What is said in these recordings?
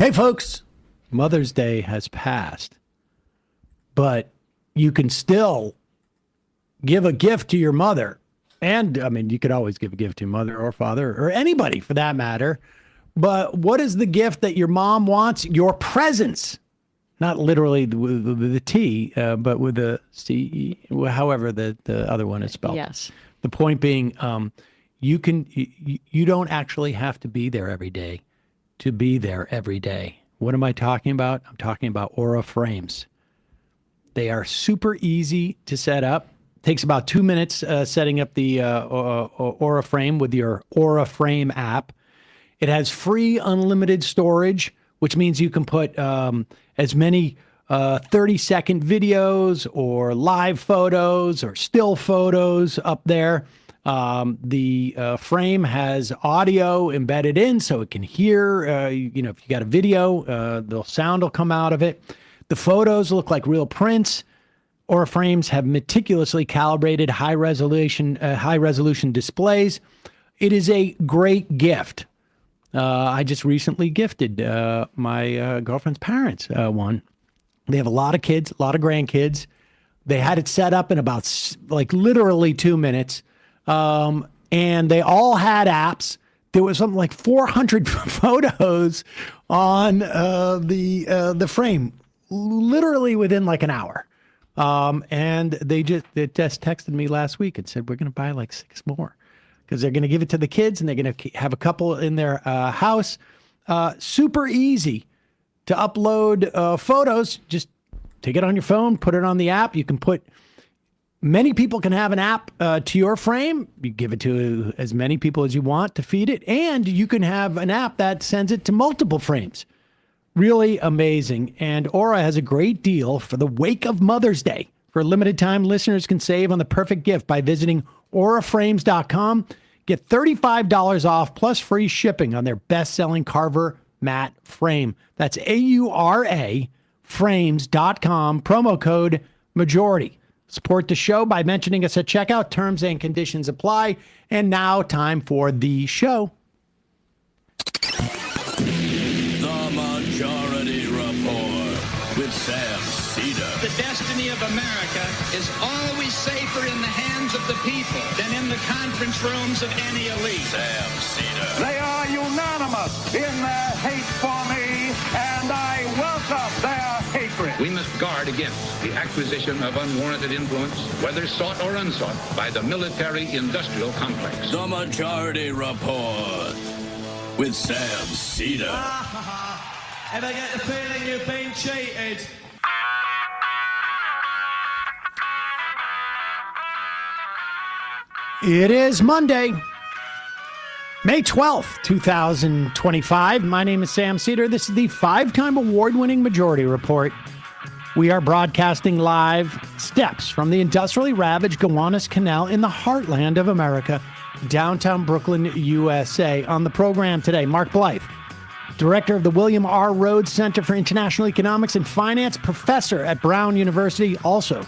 Hey, folks, Mother's Day has passed, but you can still give a gift to your mother. And, I mean, you could always give a gift to your mother or father or anybody for that matter. But what is the gift that your mom wants? Your presence. Not literally with the T, but with the C, however the other one is spelled. Yes. The point being, you don't actually have to be there every day to be there every day. What am I talking about? I'm talking about Aura frames. They are super easy to set up. Takes about 2 minutes setting up the Aura frame with your Aura Frame app. It has free unlimited storage, which means you can put as many 30-second videos or live photos or still photos up there. The frame has audio embedded in so it can hear, if you got a video, the sound will come out of it. The photos look like real prints. Aura frames have meticulously calibrated high resolution displays. It is a great gift. I just recently gifted my girlfriend's parents one. They have a lot of kids, a lot of grandkids. They had it set up in about literally 2 minutes. And they all had apps. There was something like 400 photos on the frame, literally within like an hour. And they just texted me last week and said, we're going to buy like 6 more because they're going to give it to the kids and they're going to have a couple in their house. Super easy to upload photos. Just take it on your phone, put it on the app. You can put many people can have an app to your frame. You give it to as many people as you want to feed it. And you can have an app that sends it to multiple frames. Really amazing. And Aura has a great deal for the wake of Mother's Day. For a limited time, listeners can save on the perfect gift by visiting auraframes.com. Get $35 off plus free shipping on their best-selling Carver matte frame. That's AURA frames.com, promo code majority. Support the show by mentioning us at checkout. Terms and conditions apply. And now time for the show. Majority Report with Sam Seder. The destiny of America is always safer in the hands of the people than in the conference rooms of any elite. Sam Seder. They are unanimous in their hate for me, and I welcome their hatred. We must guard against the acquisition of unwarranted influence, whether sought or unsought, by the military-industrial complex. The Majority Report with Sam Seder. And I get the feeling you've been cheated. It is Monday, May 12th, 2025. My name is Sam Seder. This is the 5-time award-winning Majority Report. We are broadcasting live steps from the industrially ravaged Gowanus Canal in the heartland of America, downtown Brooklyn, USA. On the program today, Mark Blyth, Director of the William R. Rhodes Center for International Economics and Finance, professor at Brown University, also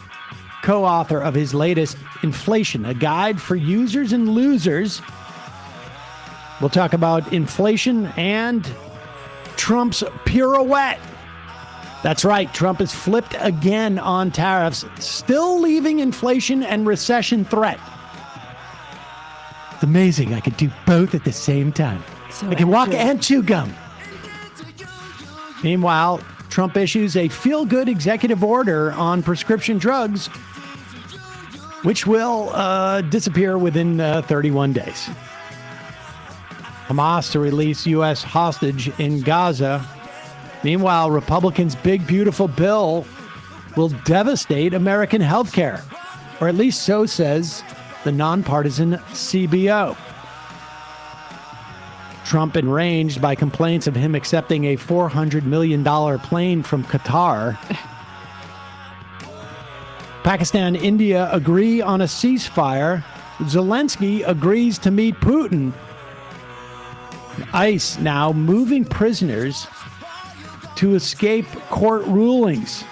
co-author of his latest Inflation, a Guide for Users and Losers. We'll talk about inflation and Trump's pirouette. That's right, Trump has flipped again on tariffs, still leaving inflation and recession threat. It's amazing I could do both at the same time. I can walk and chew gum. Meanwhile, Trump issues a feel-good executive order on prescription drugs, which will disappear within 31 days. Hamas to release U.S. hostage in Gaza. Meanwhile, Republicans' big, beautiful bill will devastate American healthcare, or at least so says the nonpartisan CBO. Trump enraged by complaints of him accepting a $400 million plane from Qatar. Pakistan and India agree on a ceasefire. Zelensky agrees to meet Putin. ICE now moving prisoners to escape court rulings.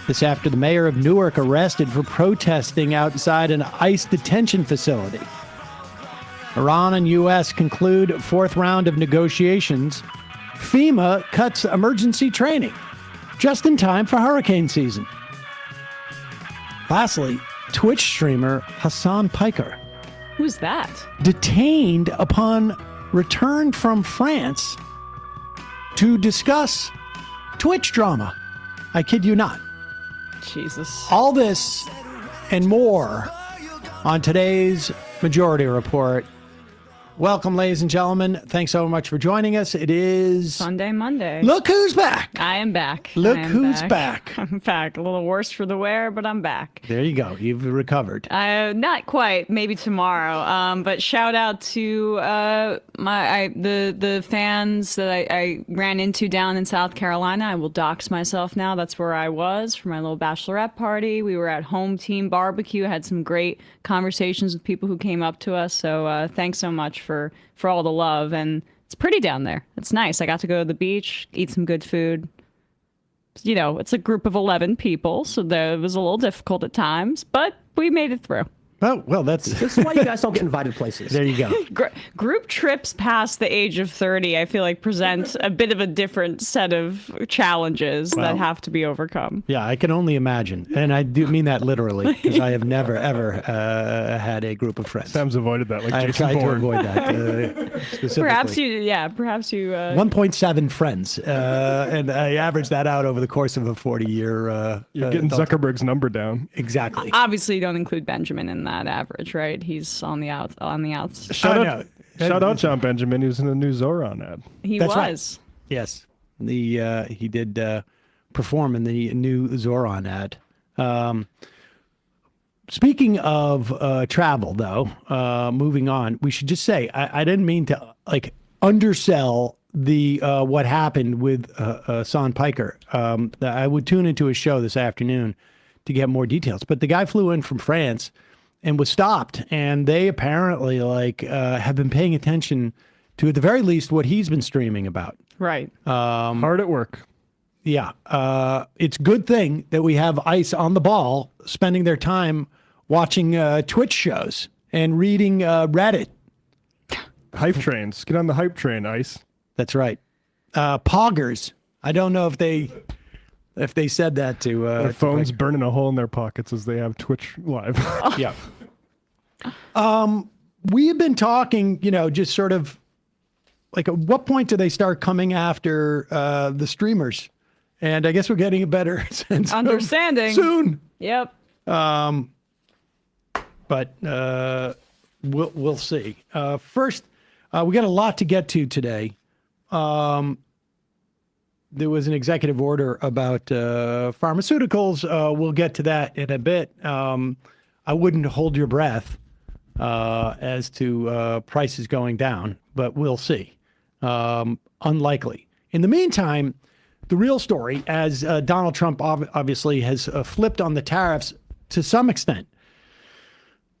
This after the mayor of Newark arrested for protesting outside an ICE detention facility. Iran and U.S. conclude 4th round of negotiations. FEMA cuts emergency training just in time for hurricane season. Lastly, Twitch streamer Hassan Piker Who's that? detained upon return from France to discuss Twitch drama. I kid you not. Jesus. All this and more on today's Majority Report. Welcome, ladies and gentlemen. Thanks so much for joining us. It is Sunday, Monday. Look who's back. I am back. Look I am who's back. I'm back. A little worse for the wear, but I'm back. There you go. You've recovered. Not quite. Maybe tomorrow. But shout out to the fans that I ran into down in South Carolina. I will dox myself now. That's where I was for my little bachelorette party. We were at home team barbecue. Had some great conversations with people who came up to us. So thanks so much for all the love. And it's pretty down there. It's nice. I got to go to the beach, eat some good food. You know, it's a group of 11 people, so it was a little difficult at times, but we made it through. Oh, well, that's... This is why you guys don't get invited places. There you go. Group trips past the age of 30, I feel like, present a bit of a different set of challenges that have to be overcome. Yeah, I can only imagine. And I do mean that literally, because I have never, ever had a group of friends. Sam's avoided that, like I Jason tried to Bourne. avoid that specifically. Perhaps you... 1.7 friends, and I averaged that out over the course of a 40-year... You're getting Zuckerberg's number down. Exactly. Obviously, you don't include Benjamin in that average, right? He's on the outs. Shout out John Benjamin. He was in the new Zoran ad. He That's was. Right. Yes. He did perform in the new Zoran ad. Speaking of travel, though, moving on, we should just say I didn't mean to undersell the what happened with Hassan Piker. I would tune into a show this afternoon to get more details, but the guy flew in from France and was stopped, and they apparently have been paying attention to, at the very least, what he's been streaming about. Right. Hard at work. Yeah. It's a good thing that we have ICE on the ball, spending their time watching Twitch shows and reading Reddit. Hype trains. Get on the hype train, ICE. That's right. Poggers. I don't know if they said that to... Their phones burning a hole in their pockets as they have Twitch live. Yeah. We have been talking, just sort of at what point do they start coming after the streamers? And I guess we're getting a better sense understanding soon. Yep. But we'll see. First, we got a lot to get to today. There was an executive order about pharmaceuticals. We'll get to that in a bit. I wouldn't hold your breath as to prices going down, but we'll see. Unlikely. In the meantime, the real story, as Donald Trump obviously has flipped on the tariffs to some extent.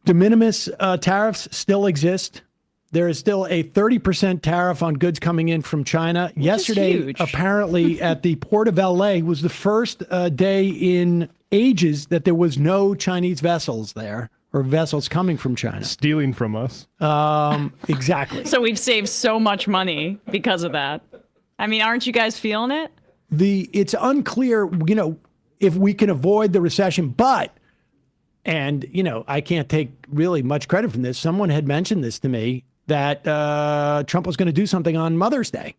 De minimis tariffs still exist. There is still a 30% tariff on goods coming in from China. Yesterday, apparently, at the port of LA was the first day in ages that there was no Chinese vessels there, or vessels coming from China. Stealing from us. Exactly. So we've saved so much money because of that. I mean, aren't you guys feeling it? It's unclear, if we can avoid the recession, but, and, I can't take really much credit from this. Someone had mentioned this to me, that Trump was going to do something on Mother's Day.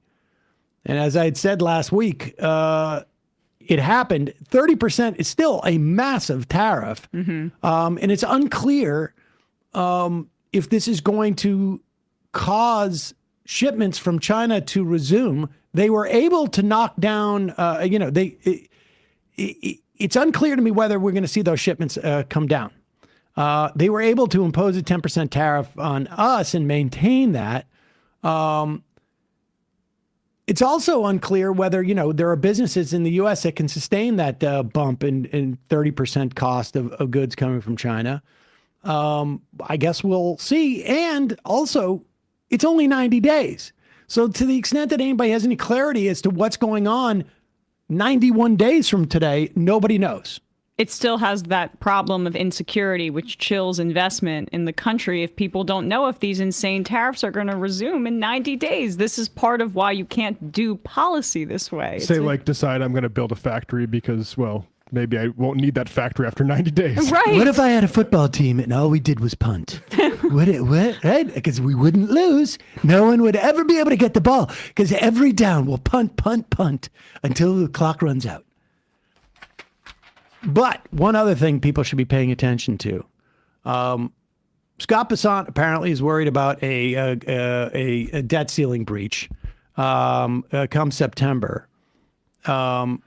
And as I had said last week, it happened. 30% is still a massive tariff. Mm-hmm. And it's unclear if this is going to cause shipments from China to resume. They were able to knock down, it's unclear to me whether we're going to see those shipments come down. They were able to impose a 10% tariff on us and maintain that. It's also unclear whether, there are businesses in the U.S. that can sustain that bump in 30% cost of goods coming from China. I guess we'll see. And also, it's only 90 days. So to the extent that anybody has any clarity as to what's going on 91 days from today, nobody knows. it still has that problem of insecurity, which chills investment in the country if people don't know if these insane tariffs are going to resume in 90 days. This is part of why you can't do policy this way. Say, decide I'm going to build a factory because, well, maybe I won't need that factory after 90 days. Right. What if I had a football team and all we did was punt? What? Right? Because we wouldn't lose. No one would ever be able to get the ball because every down will punt until the clock runs out. But one other thing people should be paying attention to. Scott Bessant apparently is worried about a debt ceiling breach come September. And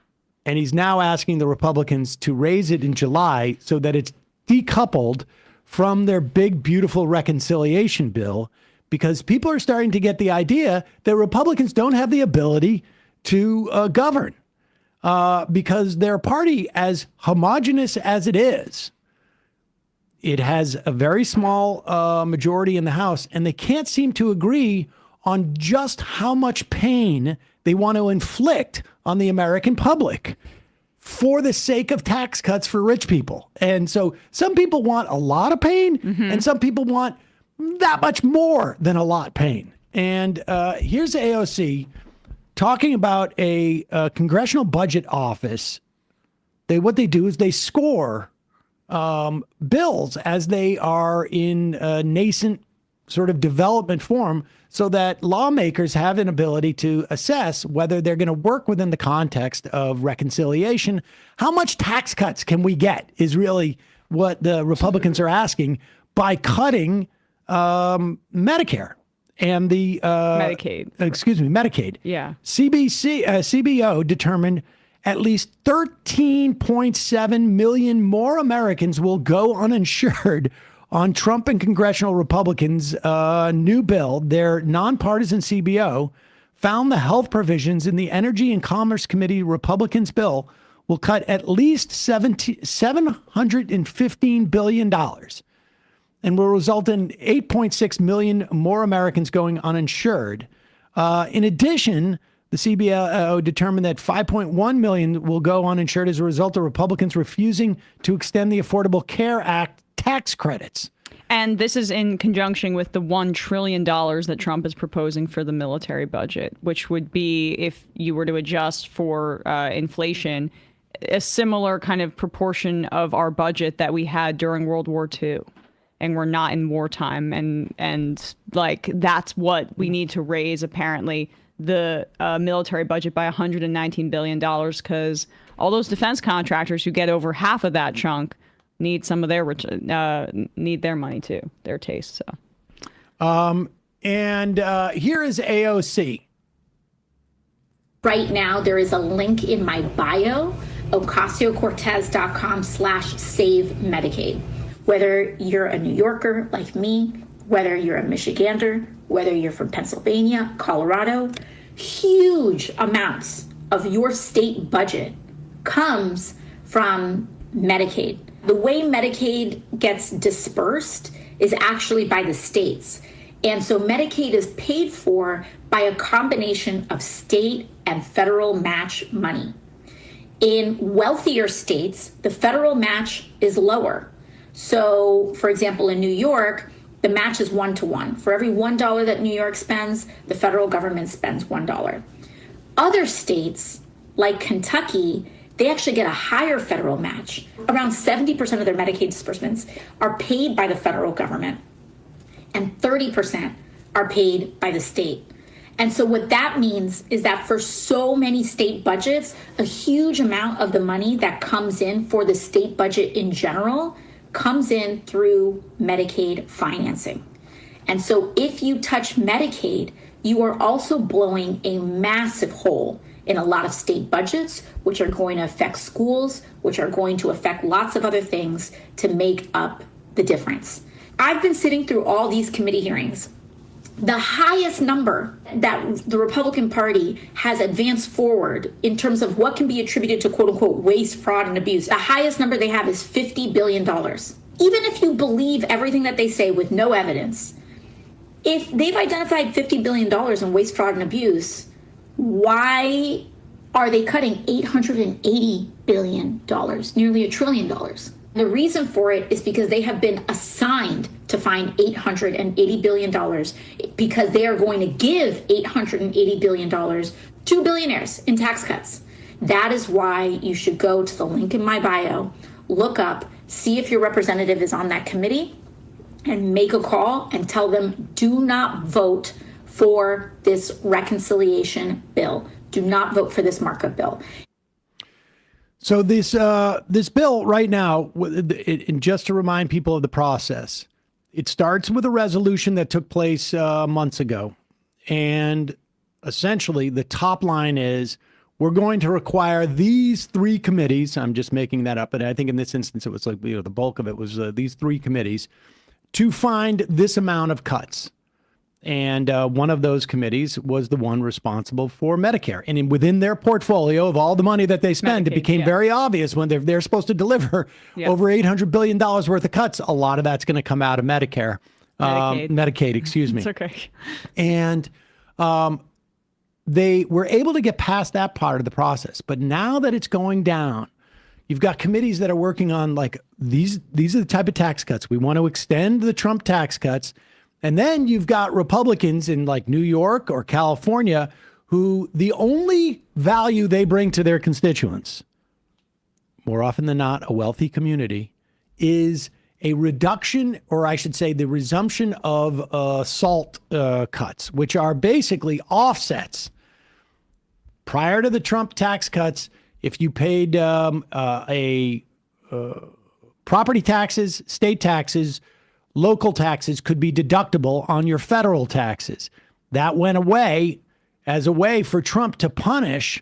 he's now asking the Republicans to raise it in July so that it's decoupled from their big, beautiful reconciliation bill, because people are starting to get the idea that Republicans don't have the ability to govern. Because their party, as homogenous as it is, it has a very small majority in the House, and they can't seem to agree on just how much pain they want to inflict on the American public for the sake of tax cuts for rich people. And so some people want a lot of pain, and some people want that much more than a lot pain. And here's AOC talking about a congressional budget office. What they do is they score bills as they are in nascent sort of development form so that lawmakers have an ability to assess whether they're going to work within the context of reconciliation. How much tax cuts can we get is really what the Republicans are asking by cutting Medicare. And the Medicaid. Yeah. CBO determined at least 13.7 million more Americans will go uninsured on Trump and congressional Republicans' new bill. Their nonpartisan CBO found the health provisions in the Energy and Commerce Committee Republicans' bill will cut at least $715 billion. And will result in 8.6 million more Americans going uninsured. In addition, the CBO determined that 5.1 million will go uninsured as a result of Republicans refusing to extend the Affordable Care Act tax credits. And this is in conjunction with the $1 trillion that Trump is proposing for the military budget, which would be, if you were to adjust for inflation, a similar kind of proportion of our budget that we had during World War II. And we're not in wartime, and like that's what we need to raise apparently the military budget by $119 billion, because all those defense contractors who get over half of that chunk need some of their need their money too, their taste. So, and here is AOC. Right now, there is a link in my bio, ocasio-cortez.com/save Medicaid. Whether you're a New Yorker like me, whether you're a Michigander, whether you're from Pennsylvania, Colorado, huge amounts of your state budget comes from Medicaid. The way Medicaid gets dispersed is actually by the states. And so Medicaid is paid for by a combination of state and federal match money. In wealthier states, the federal match is lower. So, for example, in New York, the match is 1-to-1. For every $1 that New York spends, the federal government spends $1. Other states, like Kentucky, they actually get a higher federal match. Around 70% of their Medicaid disbursements are paid by the federal government, and 30% are paid by the state. And so what that means is that for so many state budgets, a huge amount of the money that comes in for the state budget in general comes in through Medicaid financing. And so if you touch Medicaid, you are also blowing a massive hole in a lot of state budgets, which are going to affect schools, which are going to affect lots of other things to make up the difference. I've been sitting through all these committee hearings. The highest number that the Republican Party has advanced forward in terms of what can be attributed to quote unquote waste, fraud, and abuse, the highest number they have is $50 billion. Even if you believe everything that they say with no evidence, if they've identified $50 billion in waste, fraud, and abuse, why are they cutting $880 billion, nearly $1 trillion? The reason for it is because they have been assigned to find $880 billion because they are going to give $880 billion to billionaires in tax cuts. That is why you should go to the link in my bio, look up, see if your representative is on that committee, and make a call and tell them, do not vote for this reconciliation bill. Do not vote for this markup bill. So this bill right now, and just to remind people of the process, it starts with a resolution that took place months ago. And essentially the top line is we're going to require these three committees. I'm just making that up. And I think in this instance, it was like, the bulk of it was these three committees to find this amount of cuts. And one of those committees was the one responsible for Medicare. And within their portfolio of all the money that they spend, Medicaid, it became very obvious when they're supposed to deliver over $800 billion worth of cuts. A lot of that's going to come out of Medicare. Medicaid, excuse me. It's okay. And they were able to get past that part of the process. But now that it's going down, you've got committees that are working on like these are the type of tax cuts. We want to extend the Trump tax cuts. And then you've got Republicans in like New York or California who the only value they bring to their constituents, more often than not a wealthy community, is a reduction, or I should say the resumption of SALT cuts, which are basically offsets. Prior to the Trump tax cuts, if you paid property taxes, state taxes, local taxes could be deductible on your federal taxes. That went away as a way for Trump to punish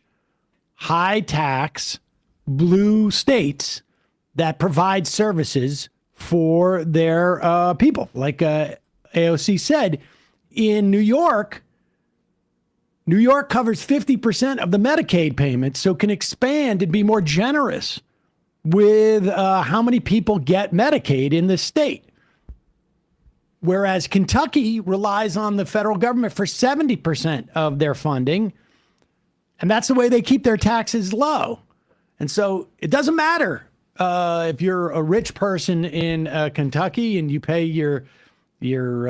high tax blue states that provide services for their people. Like AOC said, in New York covers 50% of the Medicaid payments, so can expand and be more generous with how many people get Medicaid in the state. Whereas Kentucky relies on the federal government for 70% of their funding. And that's the way they keep their taxes low. And so it doesn't matter if you're a rich person in Kentucky and you pay your real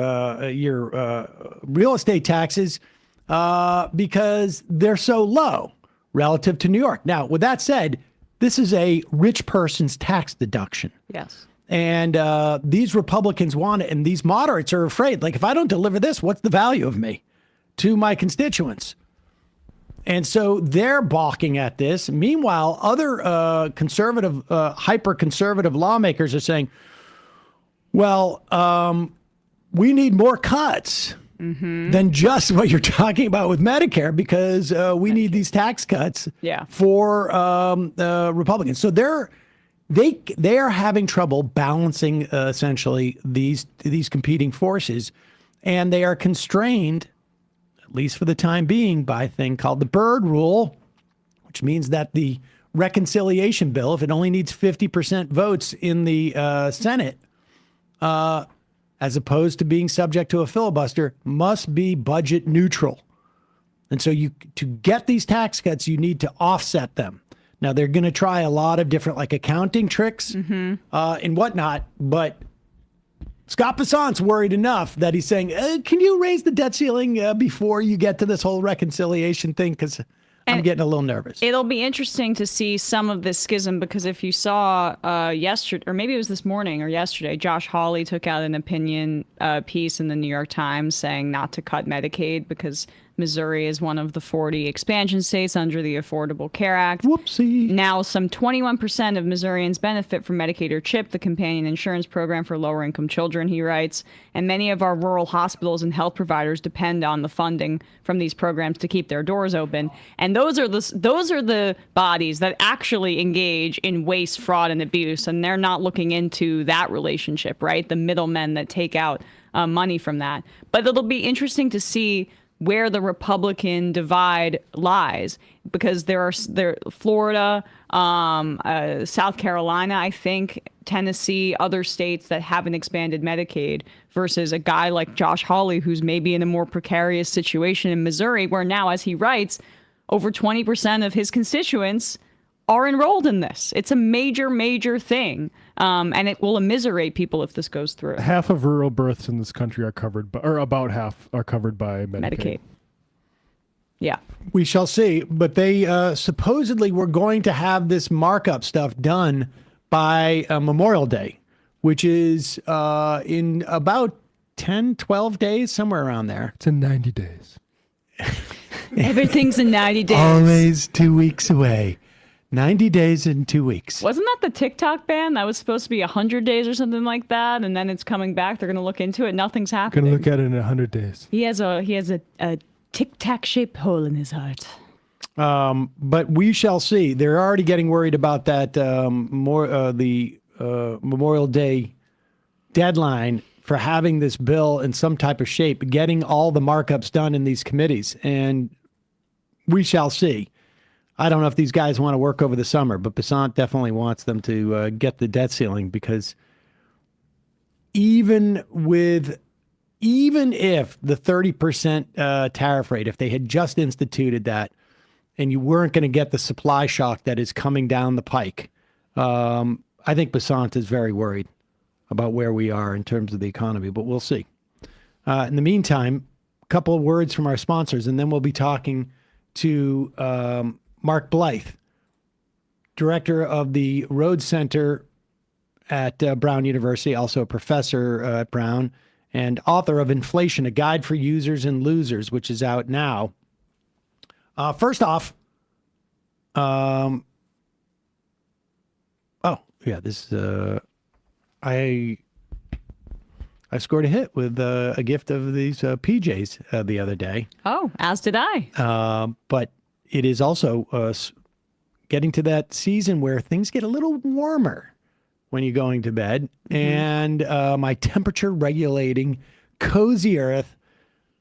estate taxes because they're so low relative to New York. Now, with that said, this is a rich person's tax deduction. Yes. And these Republicans want it, and these moderates are afraid. Like, if I don't deliver this, what's the value of me to my constituents? And so they're balking at this. Meanwhile, other conservative, hyper-conservative lawmakers are saying, well, we need more cuts than just what you're talking about with Medicare, because we need these tax cuts for Republicans. So they are having trouble balancing essentially these competing forces, and they are constrained, at least for the time being, by a thing called the Byrd Rule, which means that the reconciliation bill, if it only needs 50% votes in the Senate, as opposed to being subject to a filibuster, must be budget neutral. And so to get these tax cuts, you need to offset them. Now, they're going to try a lot of different like accounting tricks and whatnot, but Scott Bessant's worried enough that he's saying, can you raise the debt ceiling before you get to this whole reconciliation thing? Because I'm getting a little nervous. It'll be interesting to see some of this schism, because if you saw yesterday, or maybe it was this morning or yesterday, Josh Hawley took out an opinion piece in the New York Times saying not to cut Medicaid because Missouri is one of the 40 expansion states under the Affordable Care Act. Whoopsie. Now, some 21% of Missourians benefit from Medicaid or CHIP, the companion insurance program for lower-income children, he writes. And many of our rural hospitals and health providers depend on the funding from these programs to keep their doors open. And those are the bodies that actually engage in waste, fraud, and abuse. And they're not looking into that relationship, right? The middlemen that take out money from that. But it'll be interesting to see where the Republican divide lies, because there Florida, South Carolina, I think, Tennessee, other states that haven't expanded Medicaid, versus a guy like Josh Hawley, who's maybe in a more precarious situation in Missouri, where now, as he writes, over 20% of his constituents are enrolled in this. It's a major, major thing. And it will immiserate people if this goes through. Half of rural births in this country are covered by, or about half are covered by Medicaid. Yeah. We shall see. But they supposedly were going to have this markup stuff done by Memorial Day, which is in about 10, 12 days, somewhere around there. It's in 90 days. Everything's in 90 days. Always 2 weeks away. 90 days and 2 weeks. Wasn't that the TikTok ban? That was supposed to be 100 days or something like that, and then it's coming back. They're going to look into it. Nothing's happening. Going to look at it in 100 days. He has a tic-tac shaped hole in his heart. But we shall see. They're already getting worried about that Memorial Day deadline for having this bill in some type of shape, getting all the markups done in these committees. And we shall see. I don't know if these guys want to work over the summer, but Besant definitely wants them to get the debt ceiling, because even if the 30% tariff rate, if they had just instituted that and you weren't going to get the supply shock that is coming down the pike, I think Besant is very worried about where we are in terms of the economy, but we'll see. In the meantime, a couple of words from our sponsors, and then we'll be talking to Mark Blyth, director of the Rhodes Center at Brown University, also a professor at Brown, and author of Inflation, A Guide for Users and Losers, which is out now. First off, I scored a hit with a gift of these PJs the other day. Oh, as did I. But it is also getting to that season where things get a little warmer when you're going to bed. Mm-hmm. And my temperature regulating Cozy Earth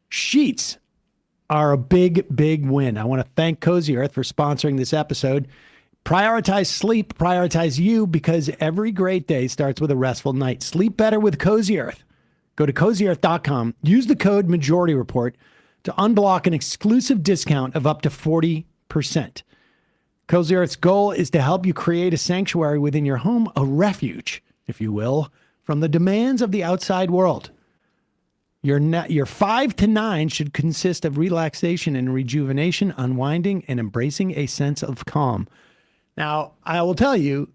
sheets are a big, big win. I want to thank Cozy Earth for sponsoring this episode. Prioritize sleep, prioritize you, because every great day starts with a restful night. Sleep better with Cozy Earth. Go to CozyEarth.com. Use the code Majority Report to unblock an exclusive discount of up to 40%. Cozy Earth's goal is to help you create a sanctuary within your home, a refuge, if you will, from the demands of the outside world. Your 5 to 9 should consist of relaxation and rejuvenation, unwinding, and embracing a sense of calm. Now, I will tell you,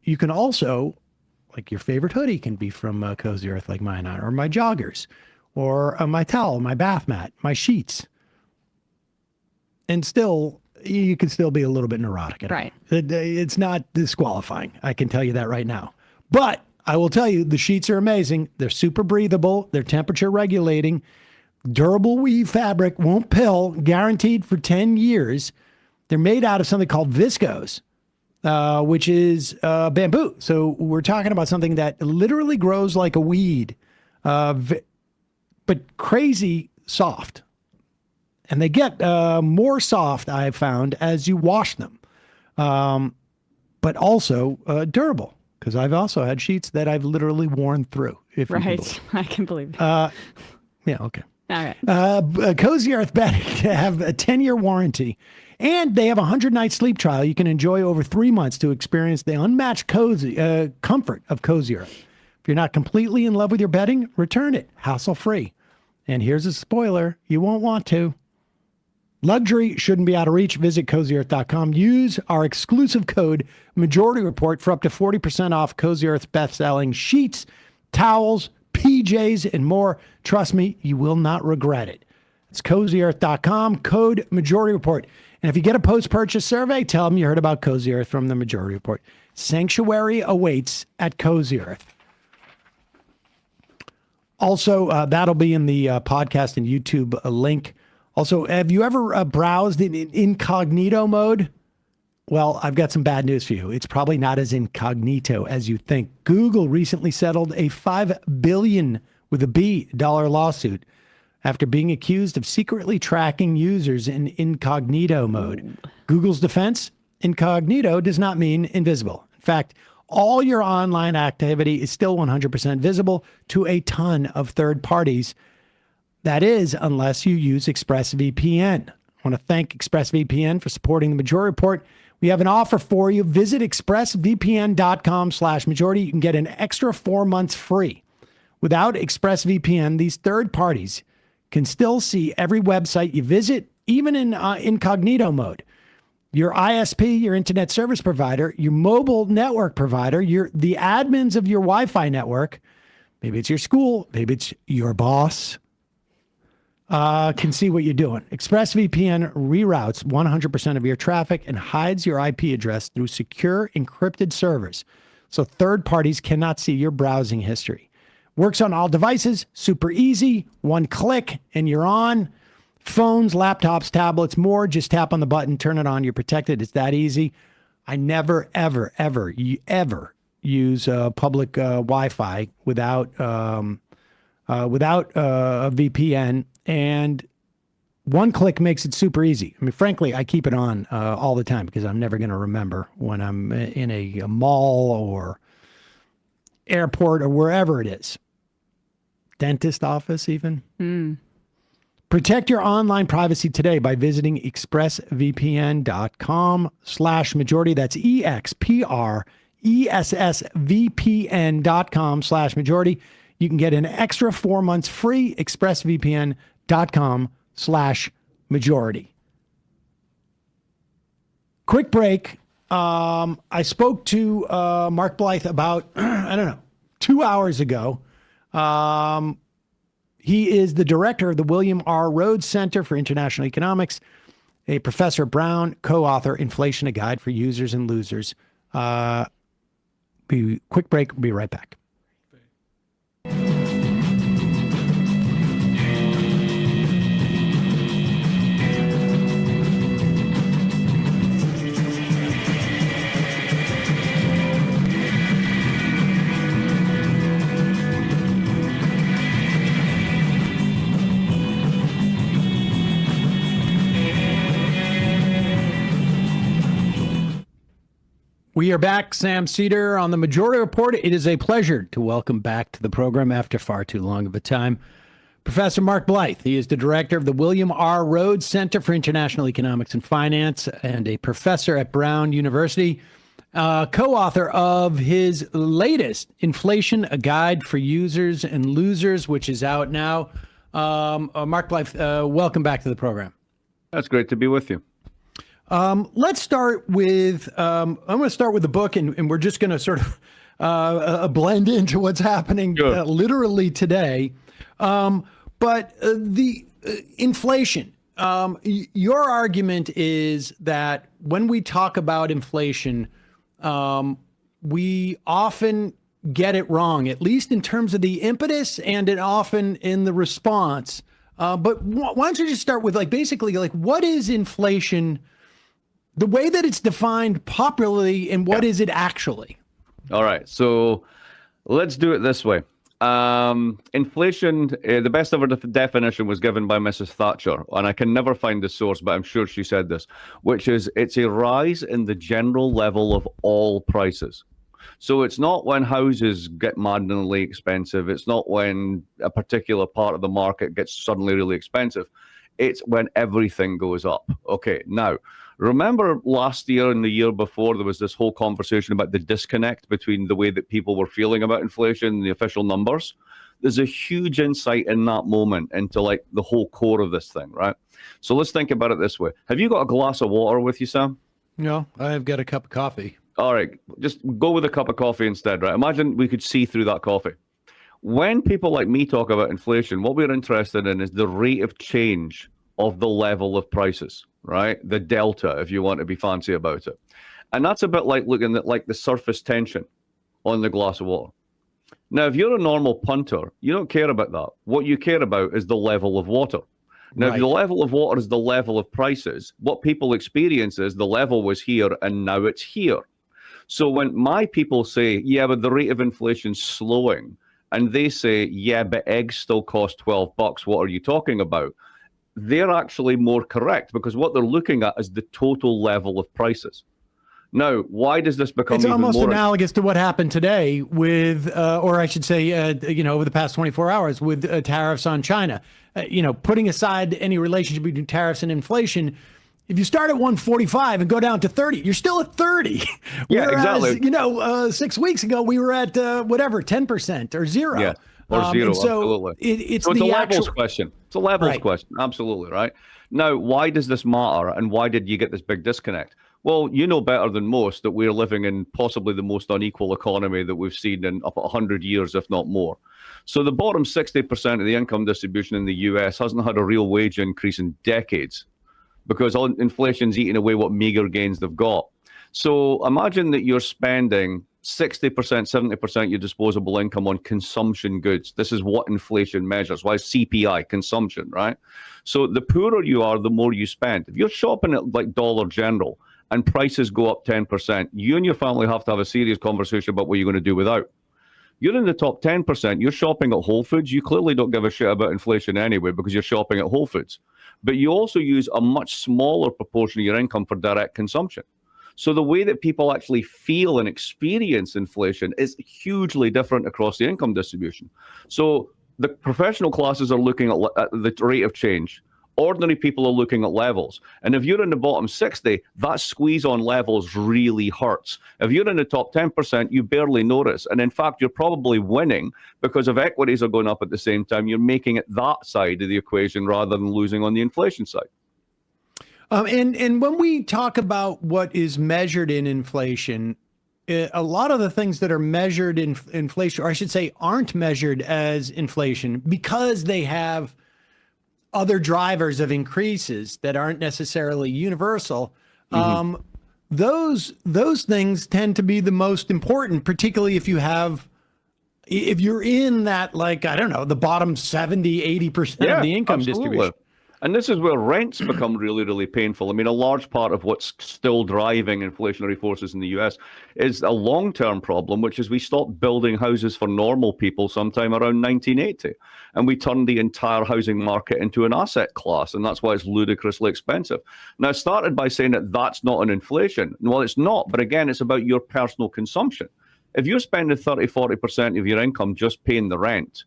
you can also, like your favorite hoodie can be from Cozy Earth, like mine are, or my joggers, or my towel, my bath mat, my sheets. And still, you can still be a little bit neurotic at right. it. It's not disqualifying. I can tell you that right now. But I will tell you, the sheets are amazing. They're super breathable. They're temperature regulating. Durable weave fabric, won't pill, guaranteed for 10 years. They're made out of something called viscose, which is bamboo. So we're talking about something that literally grows like a weed, but crazy soft. And they get more soft, I have found, as you wash them, but also durable, because I've also had sheets that I've literally worn through. If right. I can believe it. Yeah, okay. All right. Cozy Earth bedding have a 10-year warranty, and they have a 100-night sleep trial you can enjoy over 3 months to experience the unmatched cozy comfort of Cozy Earth. If you're not completely in love with your bedding, return it, hassle-free. And here's a spoiler, you won't want to. Luxury shouldn't be out of reach. Visit CozyEarth.com. Use our exclusive code Majority Report for up to 40% off Cozy Earth's best-selling sheets, towels, PJs, and more. Trust me, you will not regret it. It's CozyEarth.com, code Majority Report. And if you get a post-purchase survey, tell them you heard about Cozy Earth from the Majority Report. Sanctuary awaits at Cozy Earth. Also, that'll be in the podcast and YouTube link. Also, have you ever browsed in incognito mode? Well, I've got some bad news for you. It's probably not as incognito as you think. Google recently settled a $5 billion with a B dollar lawsuit after being accused of secretly tracking users in incognito mode. Google's defense: incognito does not mean invisible. In fact, all your online activity is still 100% visible to a ton of third parties. That is, unless you use ExpressVPN. I want to thank ExpressVPN for supporting the Majority Report. We have an offer for you. Visit expressvpn.com/majority. You can get an extra 4 months free. Without ExpressVPN, these third parties can still see every website you visit, even in incognito mode. Your ISP, your internet service provider, your mobile network provider, the admins of your Wi-Fi network, maybe it's your school, maybe it's your boss, can see what you're doing. ExpressVPN reroutes 100% of your traffic and hides your IP address through secure encrypted servers, so third parties cannot see your browsing history. Works on all devices, super easy, one click, and you're on. Phones, laptops, tablets, more. Just tap on the button, turn it on, you're protected. It's that easy. I never, ever use public Wi-Fi without a VPN, and one click makes it super easy. I mean, frankly, I keep it on all the time because I'm never going to remember when I'm in a mall or airport or wherever it is. Dentist office even. Protect your online privacy today by visiting expressvpn.com/majority. That's expressvpn.com/majority. You can get an extra 4 months free. expressvpn.com/majority. Quick break. I spoke to Mark Blyth about, 2 hours ago. He is the director of the William R. Rhodes Center for International Economics, a professor at Brown, co-author, Inflation, a Guide for Users and Losers. Quick break. We'll be right back. We are back. Sam Seder on the Majority Report. It is a pleasure to welcome back to the program after far too long of a time Professor Mark Blyth. He is the director of the William R. Rhodes Center for International Economics and Finance and a professor at Brown University, co-author of his latest Inflation, a Guide for Users and Losers, which is out now. Mark Blyth, welcome back to the program. That's great to be with you. Let's start with, I'm going to start with the book, and we're just going to sort of blend into what's happening literally today. But the inflation, your argument is that when we talk about inflation, we often get it wrong, at least in terms of the impetus and it often in the response. But why don't you just start with basically what is inflation, the way that it's defined popularly, and what is it actually? All right. So let's do it this way. Inflation, the best ever definition was given by Mrs. Thatcher, and I can never find the source, but I'm sure she said this, which is it's a rise in the general level of all prices. So it's not when houses get maddeningly expensive. It's not when a particular part of the market gets suddenly really expensive. It's when everything goes up. Okay, now, remember last year and the year before, there was this whole conversation about the disconnect between the way that people were feeling about inflation and the official numbers. There's a huge insight in that moment into the whole core of this thing, right? So let's think about it this way. Have you got a glass of water with you, Sam? No, I've got a cup of coffee. All right, just go with a cup of coffee instead, right? Imagine we could see through that coffee. When people like me talk about inflation, what we're interested in is the rate of change of the level of prices, right? The delta, if you want to be fancy about it. And that's a bit like looking at the surface tension on the glass of water. Now, if you're a normal punter, you don't care about that. What you care about is the level of water. Now, if the level of water is the level of prices, what people experience is the level was here and now it's here. So when my people say, yeah, but the rate of inflation's slowing, and they say, yeah, but eggs still cost $12, what are you talking about? They're actually more correct, because what they're looking at is the total level of prices. Now, why does this become It's even almost more analogous to what happened today with, or I should say, over the past 24 hours with tariffs on China. Putting aside any relationship between tariffs and inflation, if you start at 145 and go down to 30, you're still at 30. Yeah, Whereas, exactly. 6 weeks ago, we were at 10% or zero. Yeah, or zero, so absolutely. It's so it's the a levels actual question. It's a levels Right. question, absolutely, right? Now, why does this matter, and why did you get this big disconnect? Well, you know better than most that we're living in possibly the most unequal economy that we've seen in up 100 years, if not more. So the bottom 60% of the income distribution in the US hasn't had a real wage increase in decades because inflation's eating away what meager gains they've got. So imagine that you're spending 60%, 70% of your disposable income on consumption goods. This is what inflation measures. Why CPI, consumption, right? So the poorer you are, the more you spend. If you're shopping at like Dollar General and prices go up 10%, you and your family have to have a serious conversation about what you're going to do without. You're in the top 10%, you're shopping at Whole Foods, you clearly don't give a shit about inflation anyway because you're shopping at Whole Foods. But you also use a much smaller proportion of your income for direct consumption. So the way that people actually feel and experience inflation is hugely different across the income distribution. So the professional classes are looking at the rate of change. Ordinary people are looking at levels. And if you're in the bottom 60, that squeeze on levels really hurts. If you're in the top 10%, you barely notice. And in fact, you're probably winning because if equities are going up at the same time, you're making it that side of the equation rather than losing on the inflation side. And when we talk about what is measured in inflation, a lot of the things that are measured in inflation, or I should say aren't measured as inflation because they have other drivers of increases that aren't necessarily universal. Those things tend to be the most important, particularly if you're in that, like, I don't know, the bottom 70, 80% of the income distribution. And this is where rents become really, really painful. I mean, a large part of what's still driving inflationary forces in the US is a long-term problem, which is we stopped building houses for normal people sometime around 1980. And we turned the entire housing market into an asset class, and that's why it's ludicrously expensive. Now, I started by saying that that's not an inflation. Well, it's not, but again, it's about your personal consumption. If you're spending 30, 40% of your income just paying the rent,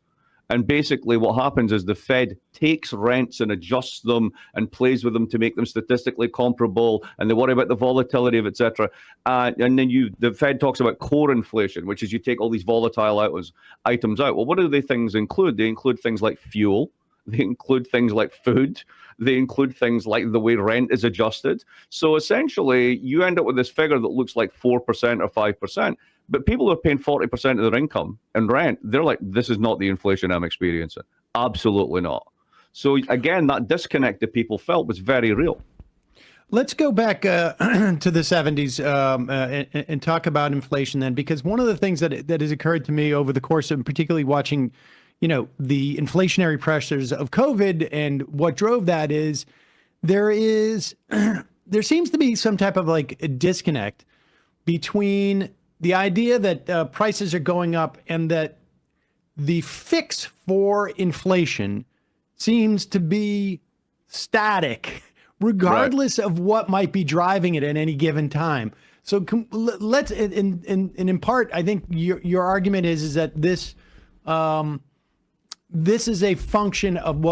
and basically what happens is the Fed takes rents and adjusts them and plays with them to make them statistically comparable, and they worry about the volatility of et cetera. And then the Fed talks about core inflation, which is you take all these volatile items out. Well, what do they things include? They include things like fuel. They include things like food. They include things like the way rent is adjusted. So essentially, you end up with this figure that looks like 4% or 5%. But people who are paying 40% of their income in rent, they're like, this is not the inflation I'm experiencing. Absolutely not. So again, that disconnect that people felt was very real. Let's go back to the 70s and talk about inflation then, because one of the things that has occurred to me over the course of particularly watching, the inflationary pressures of COVID and what drove that is there seems to be some type of like a disconnect between the idea that prices are going up and that the fix for inflation seems to be static, regardless of what might be driving it at any given time. So let's, in part, I think your argument is that this is a function of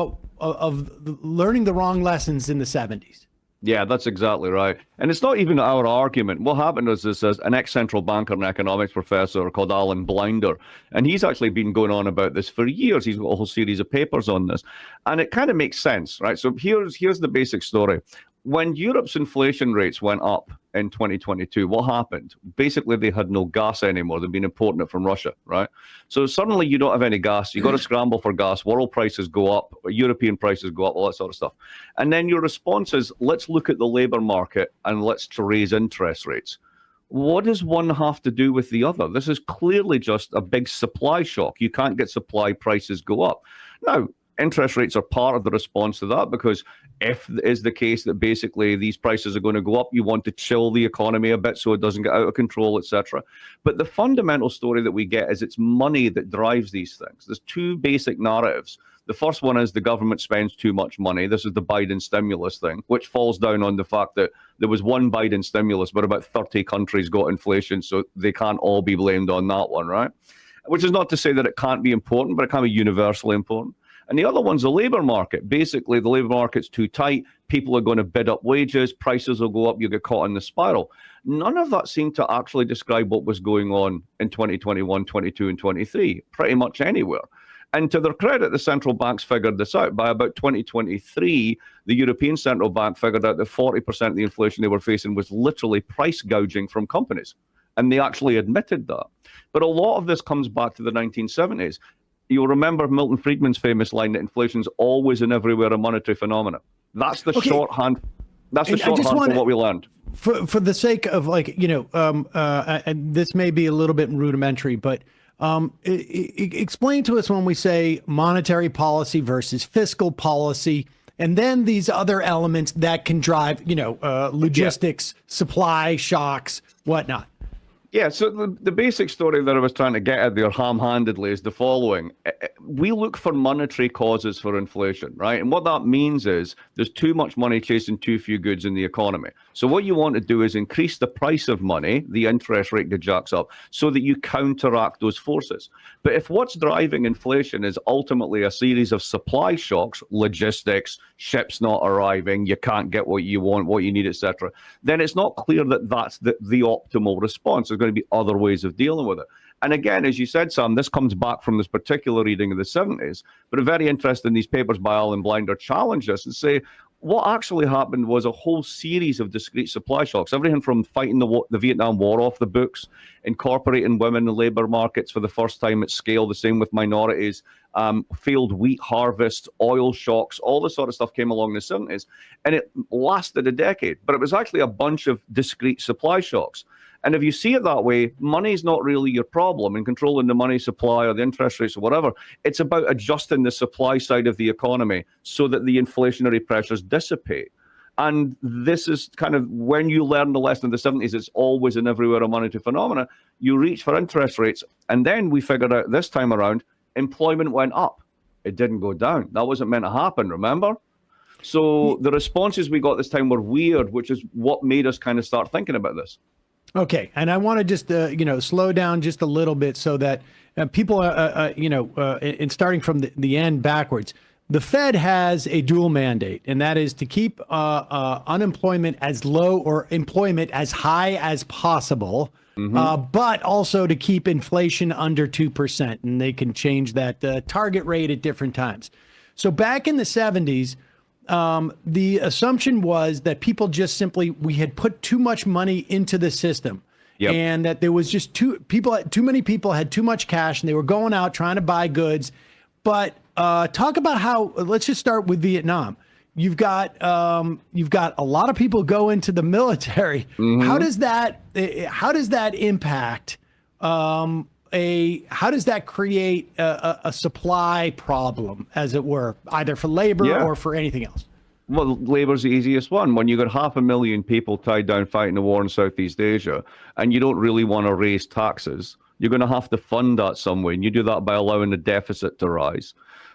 learning the wrong lessons in the 70s. Yeah, that's exactly right. And it's not even our argument. What happened is this is an ex-central banker and economics professor called Alan Blinder. And he's actually been going on about this for years. He's got a whole series of papers on this. And it kind of makes sense, right? So here's the basic story. When Europe's inflation rates went up in 2022, what happened? Basically, they had no gas anymore. They've been importing it from Russia, right? So suddenly you don't have any gas. You got to scramble for gas. World prices go up. European prices go up, all that sort of stuff. And then your response is, let's look at the labor market and let's raise interest rates. What does one have to do with the other? This is clearly just a big supply shock. You can't get supply, prices go up. Now, interest rates are part of the response to that, because if it is the case that basically these prices are going to go up, you want to chill the economy a bit so it doesn't get out of control, etc. But the fundamental story that we get is it's money that drives these things. There's two basic narratives The first one is the government spends too much money. This is the Biden stimulus thing, which falls down on the fact that there was one Biden stimulus, but about 30 countries got inflation, so they can't all be blamed on that one, right? Which is not to say that it can't be important, but it can be universally important. And the other one's the labor market. Basically, the labor market's too tight. People are going to bid up wages. Prices will go up. You get caught in the spiral. None of that seemed to actually describe what was going on in 2021, 22, and 23, pretty much anywhere. And to their credit, the central banks figured this out. By about 2023, the European Central Bank figured out that 40% of the inflation they were facing was literally price gouging from companies. And they actually admitted that. But a lot of this comes back to the 1970s. You'll remember Milton Friedman's famous line that inflation's always and everywhere a monetary phenomenon. That's the shorthand. That's the shorthand for what we learned. For the sake of, like, and this may be a little bit rudimentary, but explain to us when we say monetary policy versus fiscal policy, and then these other elements that can drive, logistics, supply shocks, whatnot. Yeah, so the basic story that I was trying to get at there ham-handedly is the following. We look for monetary causes for inflation, right? And what that means is there's too much money chasing too few goods in the economy. So what you want to do is increase the price of money, the interest rate that jacks up, so that you counteract those forces. But if what's driving inflation is ultimately a series of supply shocks, logistics, ships not arriving, you can't get what you want, what you need, etc., then it's not clear that that's the optimal response. There's going to be other ways of dealing with it. And again, as you said, Sam, this comes back from this particular reading of the 70s, but very interesting, these papers by Alan Blinder challenge us and say, what actually happened was a whole series of discrete supply shocks, everything from fighting the Vietnam War off the books, incorporating women in labor markets for the first time at scale, the same with minorities, failed wheat harvests, oil shocks, all this sort of stuff came along in the 70s, and it lasted a decade. But it was actually a bunch of discrete supply shocks. And if you see it that way, money is not really your problem in controlling the money supply or the interest rates or whatever. It's about adjusting the supply side of the economy so that the inflationary pressures dissipate. And this is kind of when you learn the lesson of the 70s, it's always and everywhere a monetary phenomena. You reach for interest rates. And then we figured out this time around, employment went up. It didn't go down. That wasn't meant to happen, remember? So the responses we got this time were weird, which is what made us kind of start thinking about this. Okay, and I want to just slow down just a little bit so that people, in starting from the end backwards, the Fed has a dual mandate, and that is to keep unemployment as low or employment as high as possible, but also to keep inflation under 2%, and they can change that target rate at different times. So back in the 70s, the assumption was that people just simply, we had put too much money into the system, and that there was just too many people had too much cash, and they were going out trying to buy goods. But talk about how, let's just start with Vietnam. You've got a lot of people go into the military. How does that impact? How does that create a supply problem, as it were, either for labor or for anything else? Well, labor's the easiest one. When you got 500,000 people tied down fighting the war in Southeast Asia, and you don't really want to raise taxes, you're going to have to fund that some way, and you do that by allowing the deficit to rise.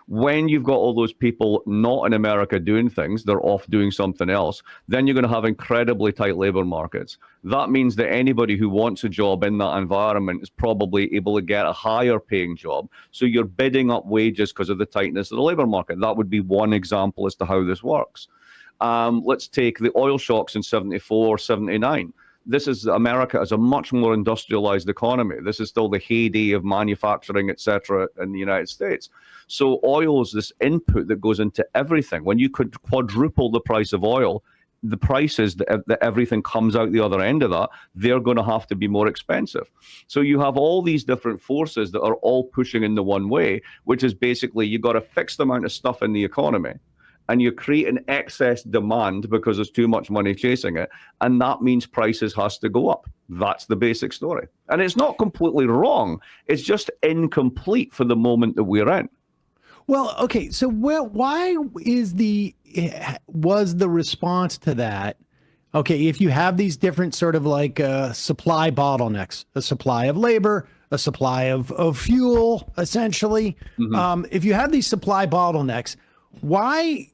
When you've got all those people not in America doing things, they're off doing something else, then you're going to have incredibly tight labor markets. That means that anybody who wants a job in that environment is probably able to get a higher paying job. So you're bidding up wages because of the tightness of the labor market. That would be one example as to how this works. Let's take the oil shocks in 74, 79. This is America as a much more industrialized economy. This is still the heyday of manufacturing, et cetera, in the United States. So oil is this input that goes into everything. When you could quadruple the price of oil, the prices that everything comes out the other end of that, they're going to have to be more expensive. So you have all these different forces that are all pushing in the one way, which is basically you've got a fixed amount of stuff in the economy, and you create an excess demand because there's too much money chasing it, and that means prices has to go up. That's the basic story. And it's not completely wrong. It's just incomplete for the moment that we're in. Well, okay, so why was the response to that? Okay, if you have these different sort of like supply bottlenecks, a supply of labor, a supply of fuel, essentially. If you have these supply bottlenecks, why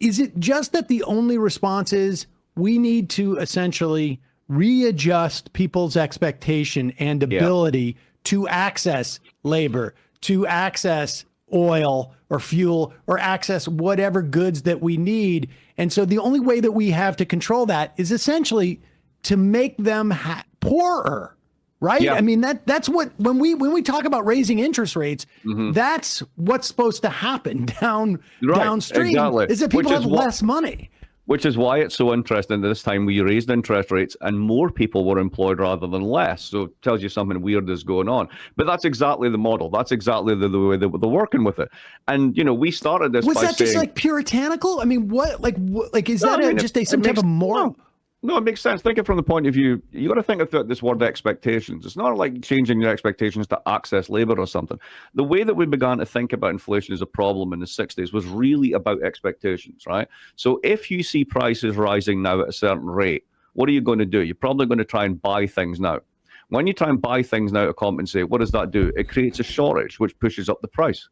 is it just that the only response is we need to essentially readjust people's expectation and ability to access labor, to access oil or fuel, or access whatever goods that we need? And so the only way that we have to control that is essentially to make them poorer, right? Yeah. I mean, that's what, when we talk about raising interest rates, that's what's supposed to happen downstream, exactly. is that people have less money. Which is why it's so interesting that this time we raised interest rates and more people were employed rather than less. So it tells you something weird is going on. But that's exactly the model. That's exactly the way that they're working with it. And, you know, we started this by saying... Was that just like puritanical? I mean, is that some type of moral... No, it makes sense. Think it from the point of view, you got to think of this word expectations. It's not like changing your expectations to access labor or something. The way that we began to think about inflation as a problem in the 60s was really about expectations, right? So if you see prices rising now at a certain rate, what are you going to do? You're probably going to try and buy things now. When you try and buy things now to compensate, what does that do? It creates a shortage, which pushes up the price.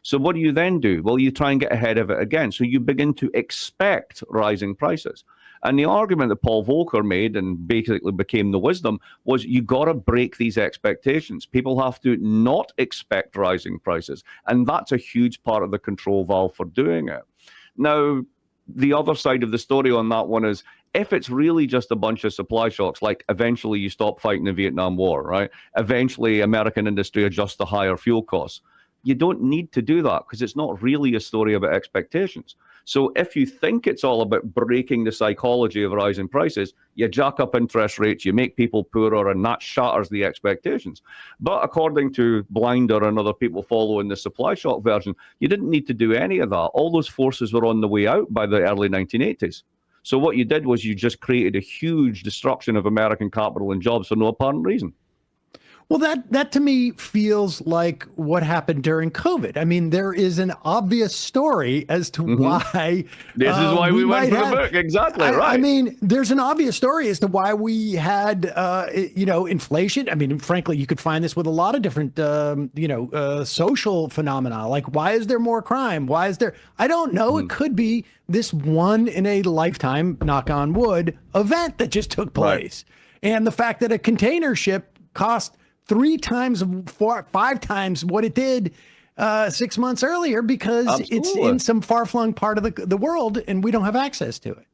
So what do you then do? Well, you try and get ahead of it again. So you begin to expect rising prices. And the argument that Paul Volcker made and basically became the wisdom was you got to break these expectations. People have to not expect rising prices. And that's a huge part of the control valve for doing it. Now, the other side of the story on that one is if it's really just a bunch of supply shocks, like eventually you stop fighting the Vietnam War, right? Eventually American industry adjusts to higher fuel costs. You don't need to do that because it's not really a story about expectations. So if you think it's all about breaking the psychology of rising prices, you jack up interest rates, you make people poorer, and that shatters the expectations. But according to Blinder and other people following the supply shock version, you didn't need to do any of that. All those forces were on the way out by the early 1980s. So what you did was you just created a huge destruction of American capital and jobs for no apparent reason. Well, that to me feels like what happened during COVID. I mean, there is an obvious story as to why. This is why we went for the book. Exactly, right. I mean, there's an obvious story as to why we had, inflation. I mean, frankly, you could find this with a lot of different, social phenomena. Like, why is there more crime? Why is there? I don't know. It could be this one in a lifetime, knock on wood, event that just took place. Right. And the fact that a container ship cost 5 times what it did 6 months earlier because it's in some far-flung part of the world and we don't have access to it.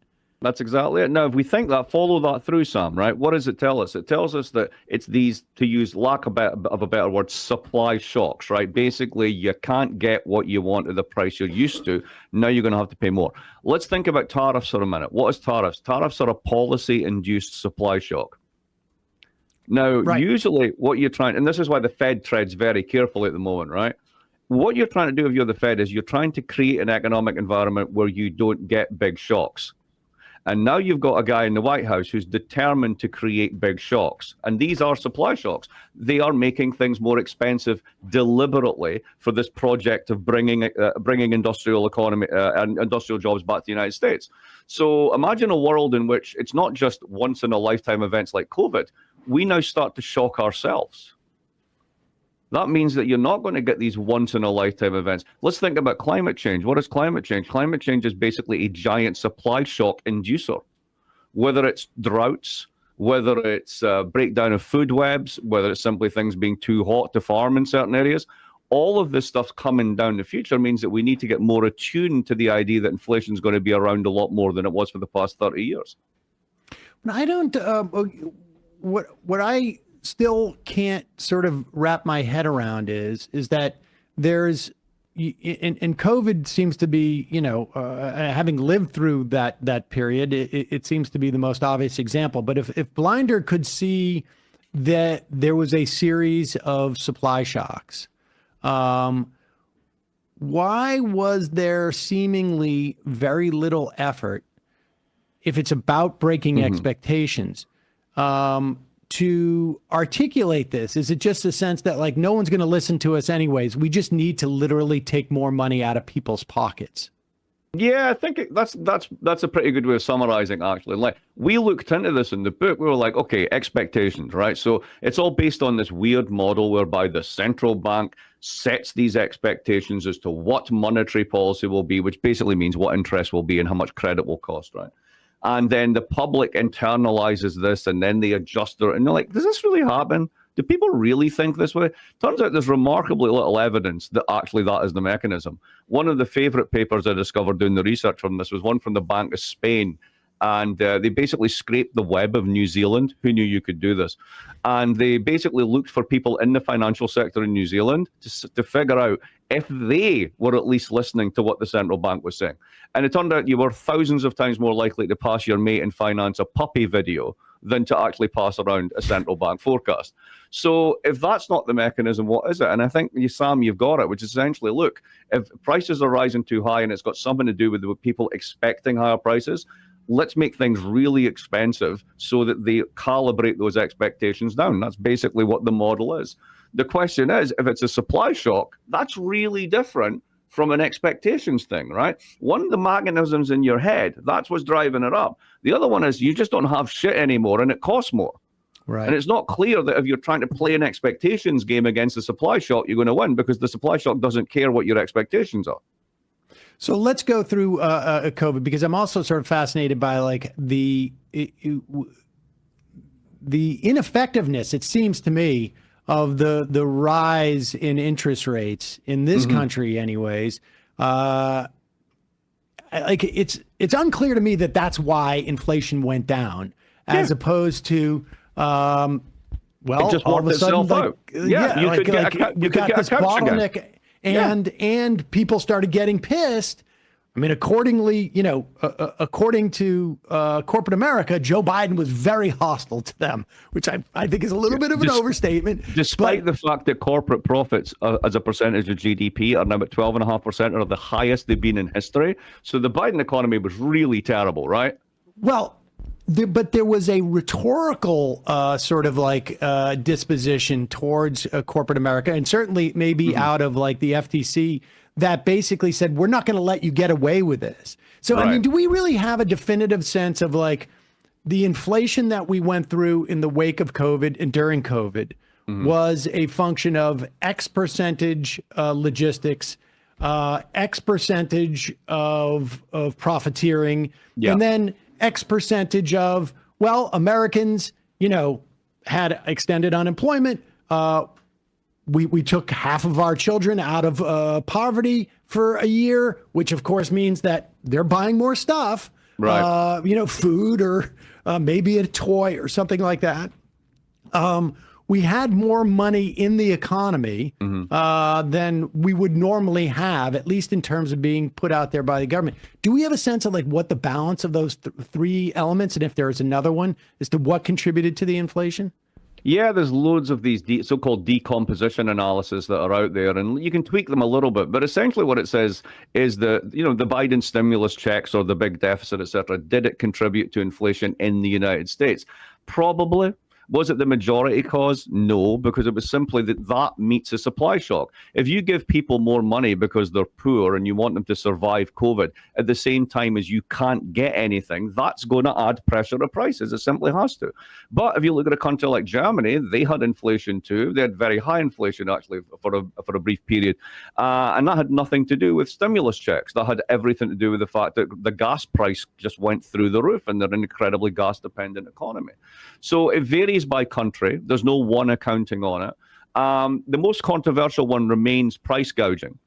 That's exactly it. Now, if we think that, follow that through, Sam, right? What does it tell us? It tells us that it's these, to use lack of a better word, supply shocks, right? Basically, you can't get what you want at the price you're used to. Now you're going to have to pay more. Let's think about tariffs for a minute. What is tariffs? Tariffs are a policy-induced supply shock. Now, usually what you're trying, and this is why the Fed treads very carefully at the moment, right? What you're trying to do if you're the Fed is you're trying to create an economic environment where you don't get big shocks. And now you've got a guy in the White House who's determined to create big shocks. And these are supply shocks. They are making things more expensive deliberately for this project of bringing industrial economy and industrial jobs back to the United States. So imagine a world in which it's not just once in a lifetime events like COVID. We now start to shock ourselves. That means that you're not going to get these once-in-a-lifetime events. Let's think about climate change. What is climate change? Climate change is basically a giant supply shock inducer. Whether it's droughts, whether it's breakdown of food webs, whether it's simply things being too hot to farm in certain areas, all of this stuff coming down the future means that we need to get more attuned to the idea that inflation is going to be around a lot more than it was for the past 30 years. I don't... What I still can't sort of wrap my head around is that there's, and COVID seems to be, having lived through that period, it seems to be the most obvious example. But if Blinder could see that there was a series of supply shocks, why was there seemingly very little effort, if it's about breaking expectations, to articulate this? Is it just a sense that like no one's going to listen to us anyways? We just need to literally take more money out of people's pockets. Yeah, I think that's a pretty good way of summarizing, actually. Like, we looked into this in the book. We were like, okay, expectations, right? So it's all based on this weird model whereby the central bank sets these expectations as to what monetary policy will be, which basically means what interest will be and how much credit will cost, right? And then the public internalizes this, and then they adjust it. And they're like, does this really happen? Do people really think this way? Turns out there's remarkably little evidence that actually that is the mechanism. One of the favorite papers I discovered doing the research on this was one from the Bank of Spain. And they basically scraped the web of New Zealand. Who knew you could do this? And they basically looked for people in the financial sector in New Zealand to figure out if they were at least listening to what the central bank was saying. And it turned out you were thousands of times more likely to pass your mate in finance a puppy video than to actually pass around a central bank forecast. So if that's not the mechanism, what is it? And I think, Sam, you've got it, which is essentially, look, if prices are rising too high and it's got something to do with people expecting higher prices, let's make things really expensive so that they calibrate those expectations down. That's basically what the model is. The question is, if it's a supply shock, that's really different from an expectations thing, right? One of the mechanisms in your head, that's what's driving it up. The other one is you just don't have shit anymore and it costs more. Right. And it's not clear that if you're trying to play an expectations game against the supply shock, you're going to win, because the supply shock doesn't care what your expectations are. So let's go through COVID, because I'm also sort of fascinated by like the ineffectiveness, it seems to me, of the rise in interest rates in this country anyways. Like it's unclear to me that that's why inflation went down, as opposed to well, it just all of a sudden, like, you could get this bottleneck, and people started getting pissed. I mean, according to corporate America, Joe Biden was very hostile to them, which I think is a little bit of an overstatement. Despite the fact that corporate profits as a percentage of GDP are now at 12.5%, are the highest they've been in history. So the Biden economy was really terrible, right? Well, but there was a rhetorical sort of like disposition towards corporate America, and certainly maybe out of like the FTC, that basically said, we're not going to let you get away with this. So, right. I mean, do we really have a definitive sense of like the inflation that we went through in the wake of COVID and during COVID was a function of X percentage logistics, X percentage of profiteering, and then X percentage of, well, Americans, had extended unemployment. We took half of our children out of poverty for a year, which of course means that they're buying more stuff, right? Food or maybe a toy or something like that. We had more money in the economy than we would normally have, at least in terms of being put out there by the government. Do we have a sense of like what the balance of those three elements, and if there is another one, as to what contributed to the inflation? Yeah, there's loads of these so-called decomposition analysis that are out there, and you can tweak them a little bit. But essentially what it says is the Biden stimulus checks or the big deficit, et cetera, did it contribute to inflation in the United States? Probably. Was it the majority cause? No, because it was simply that meets a supply shock. If you give people more money because they're poor and you want them to survive COVID at the same time as you can't get anything, that's going to add pressure to prices. It simply has to. But if you look at a country like Germany, they had inflation too. They had very high inflation actually for a brief period. And that had nothing to do with stimulus checks. That had everything to do with the fact that the gas price just went through the roof, and they're an incredibly gas-dependent economy. So it varies by country. There's no one accounting on it. The most controversial one remains price gouging,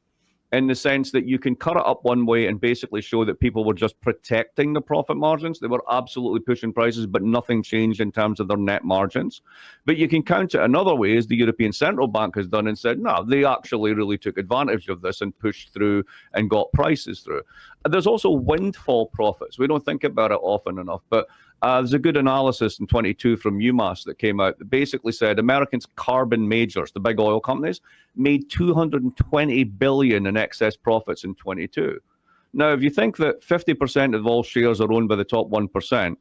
in the sense that you can cut it up one way and basically show that people were just protecting the profit margins. They were absolutely pushing prices, but nothing changed in terms of their net margins. But you can count it another way, as the European Central Bank has done, and said, no, they actually really took advantage of this and pushed through and got prices through. There's also windfall profits. We don't think about it often enough, but there's a good analysis in 22 from UMass that came out that basically said Americans' carbon majors, the big oil companies, made $220 billion in excess profits in 22. Now, if you think that 50% of all shares are owned by the top 1%,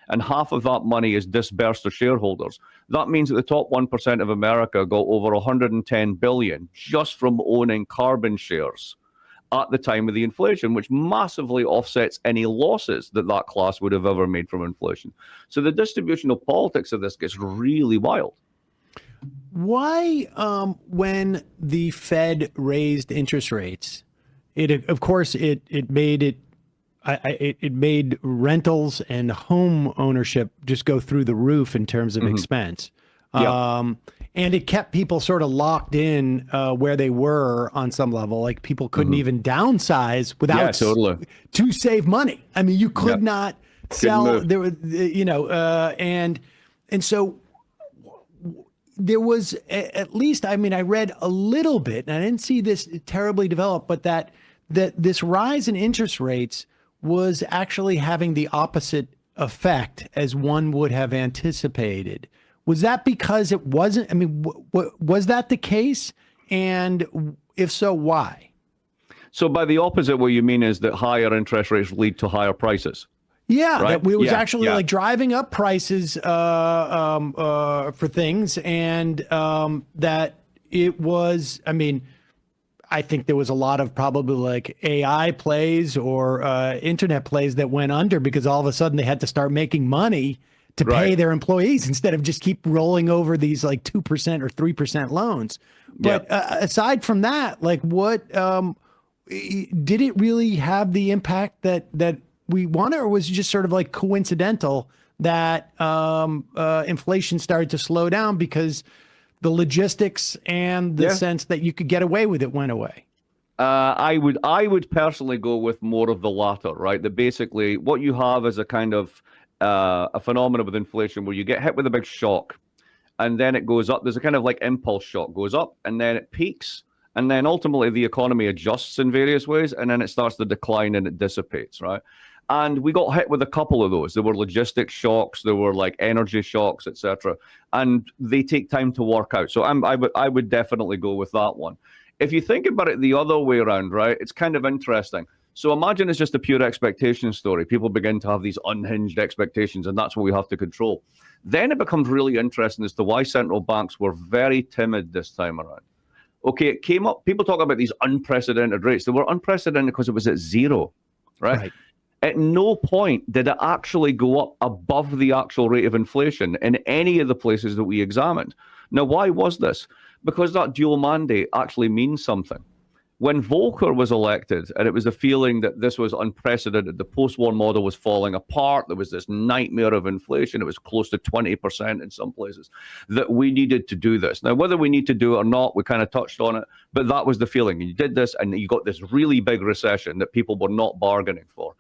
and half of that money is disbursed to shareholders, that means that the top 1% of America got over $110 billion just from owning carbon shares. at the time of the inflation, which massively offsets any losses that that class would have ever made from inflation. So the distributional politics of this gets really wild. Why, when the Fed raised interest rates, it made rentals and home ownership just go through the roof in terms of expense. And it kept people sort of locked in where they were on some level. Like people couldn't even downsize without to save money. I mean, you could not sell there was, and so there was at least, I mean, I read a little bit and I didn't see this terribly developed, but that this rise in interest rates was actually having the opposite effect as one would have anticipated. Was that because it wasn't? I mean, was that the case? And if so, why? So by the opposite, what you mean is that higher interest rates lead to higher prices. Yeah, right? that it was actually like driving up prices for things, and that it was, I mean, I think there was a lot of probably like AI plays or internet plays that went under because all of a sudden they had to start making money to pay their employees instead of just keep rolling over these like 2% or 3% loans. But aside from that, like what did it really have the impact that we wanted, or was it just sort of like coincidental that inflation started to slow down because the logistics and the sense that you could get away with it went away? I would personally go with more of the latter, right? That basically what you have is a kind of a phenomenon with inflation where you get hit with a big shock and then it goes up. There's a kind of like impulse shock, goes up and then it peaks. And then ultimately the economy adjusts in various ways and then it starts to decline and it dissipates, right? And we got hit with a couple of those. There were logistics shocks, there were like energy shocks, etc. And they take time to work out. So I would definitely go with that one. If you think about it the other way around, right, it's kind of interesting. So imagine it's just a pure expectation story. People begin to have these unhinged expectations, and that's what we have to control. Then it becomes really interesting as to why central banks were very timid this time around. Okay, it came up, people talk about these unprecedented rates. They were unprecedented because it was at zero, right? At no point did it actually go up above the actual rate of inflation in any of the places that we examined. Now, why was this? Because that dual mandate actually means something. When Volcker was elected, and it was a feeling that this was unprecedented, the post-war model was falling apart, there was this nightmare of inflation, it was close to 20% in some places, that we needed to do this. Now, whether we need to do it or not, we kind of touched on it, but that was the feeling. You did this, and you got this really big recession that people were not bargaining for.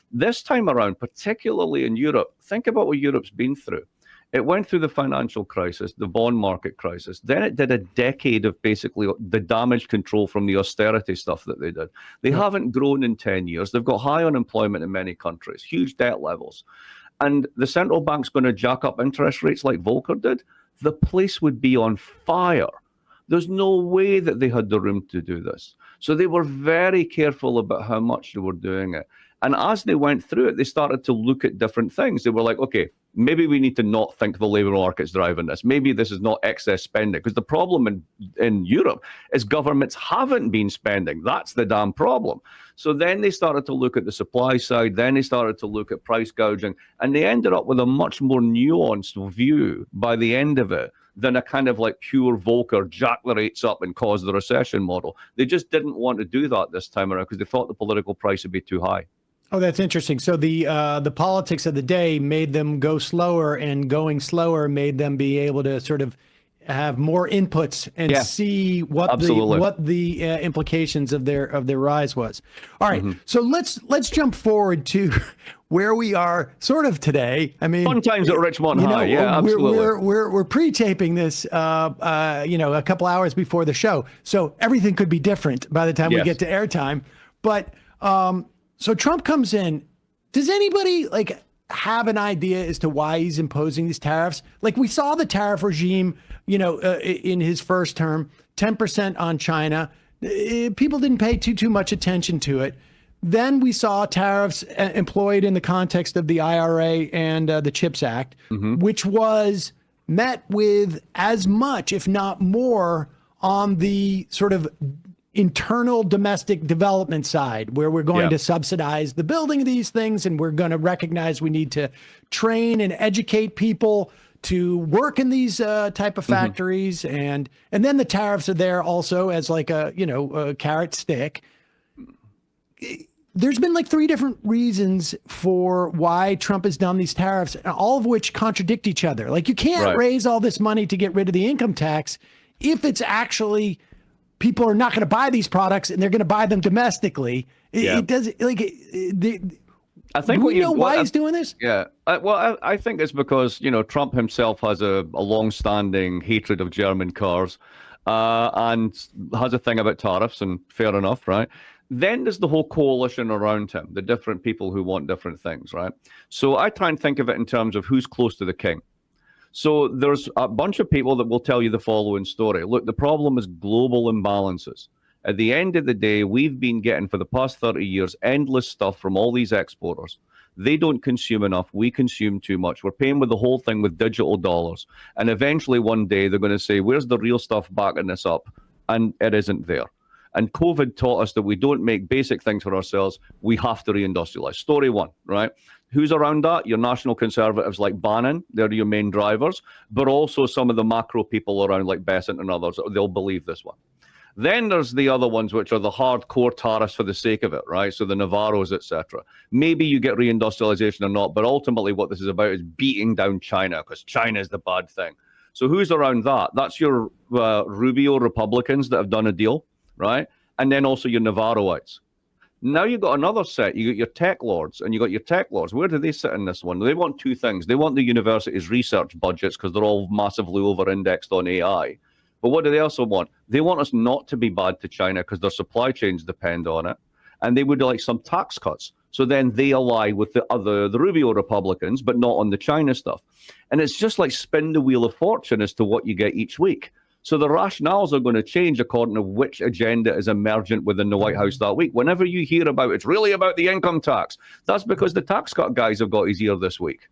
This time around, particularly in Europe, think about what Europe's been through. It went through the financial crisis, the bond market crisis. Then it did a decade of basically the damage control from the austerity stuff that they did. They haven't grown in 10 years. They've got high unemployment in many countries, huge debt levels. And the central bank's going to jack up interest rates like Volcker did. The place would be on fire. There's no way that they had the room to do this. So they were very careful about how much they were doing it. And as they went through it, they started to look at different things. They were like, okay, maybe we need to not think the labor market's driving this. Maybe this is not excess spending. Because the problem in Europe is governments haven't been spending. That's the damn problem. So then they started to look at the supply side. Then they started to look at price gouging. And they ended up with a much more nuanced view by the end of it than a kind of like pure Volcker, jack the rates up and cause the recession model. They just didn't want to do that this time around because they thought the political price would be too high. Oh, that's interesting. So the politics of the day made them go slower, and going slower made them be able to sort of have more inputs and see what the implications of their rise was. All right, so let's jump forward to where we are sort of today. I mean, fun times at Richmond High. Yeah, absolutely. We're pre-taping this, a couple hours before the show, so everything could be different by the time we get to airtime. But so Trump comes in. Does anybody have an idea as to why he's imposing these tariffs? Like, we saw the tariff regime, in his first term, 10% on China. People didn't pay too much attention to it. Then we saw tariffs employed in the context of the IRA and the CHIPS Act, which was met with as much, if not more, on the sort of internal domestic development side where we're going to subsidize the building of these things, and we're going to recognize we need to train and educate people to work in these type of factories. And then the tariffs are there also as like a carrot stick. There's been like 3 different reasons for why Trump has done these tariffs, all of which contradict each other. Like, you can't raise all this money to get rid of the income tax if it's actually people are not going to buy these products and they're going to buy them domestically. It does, like, I think do we know why he's doing this? Yeah. I think it's because, Trump himself has a long-standing hatred of German cars and has a thing about tariffs, and fair enough, right? Then there's the whole coalition around him, the different people who want different things, right? So I try and think of it in terms of who's close to the king. So there's a bunch of people that will tell you the following story. Look, the problem is global imbalances. At the end of the day, we've been getting for the past 30 years endless stuff from all these exporters. They don't consume enough. We consume too much. We're paying with the whole thing with digital dollars. And eventually one day they're going to say, where's the real stuff backing this up? And it isn't there. And COVID taught us that we don't make basic things for ourselves. We have to reindustrialize. Story one, right? Who's around that? Your national conservatives like Bannon, they're your main drivers, but also some of the macro people around like Besant and others, they'll believe this one. Then there's the other ones, which are the hardcore tariffs for the sake of it, right? So the Navarros, etc. Maybe you get reindustrialization or not, but ultimately what this is about is beating down China, because China is the bad thing. So who's around that? That's your Rubio Republicans that have done a deal, right? And then also your Navarroites. Now you've got another set. You got your tech lords, and you got your tech lords. Where do they sit in this one? They want 2 things. They want the university's research budgets because they're all massively over-indexed on AI. But what do they also want? They want us not to be bad to China because their supply chains depend on it. And they would like some tax cuts. So then they ally with the Rubio Republicans, but not on the China stuff. And it's just like spin the wheel of fortune as to what you get each week. So the rationales are going to change according to which agenda is emergent within the White House that week. Whenever you hear about it's really about the income tax, that's because the tax cut guys have got his ear this week,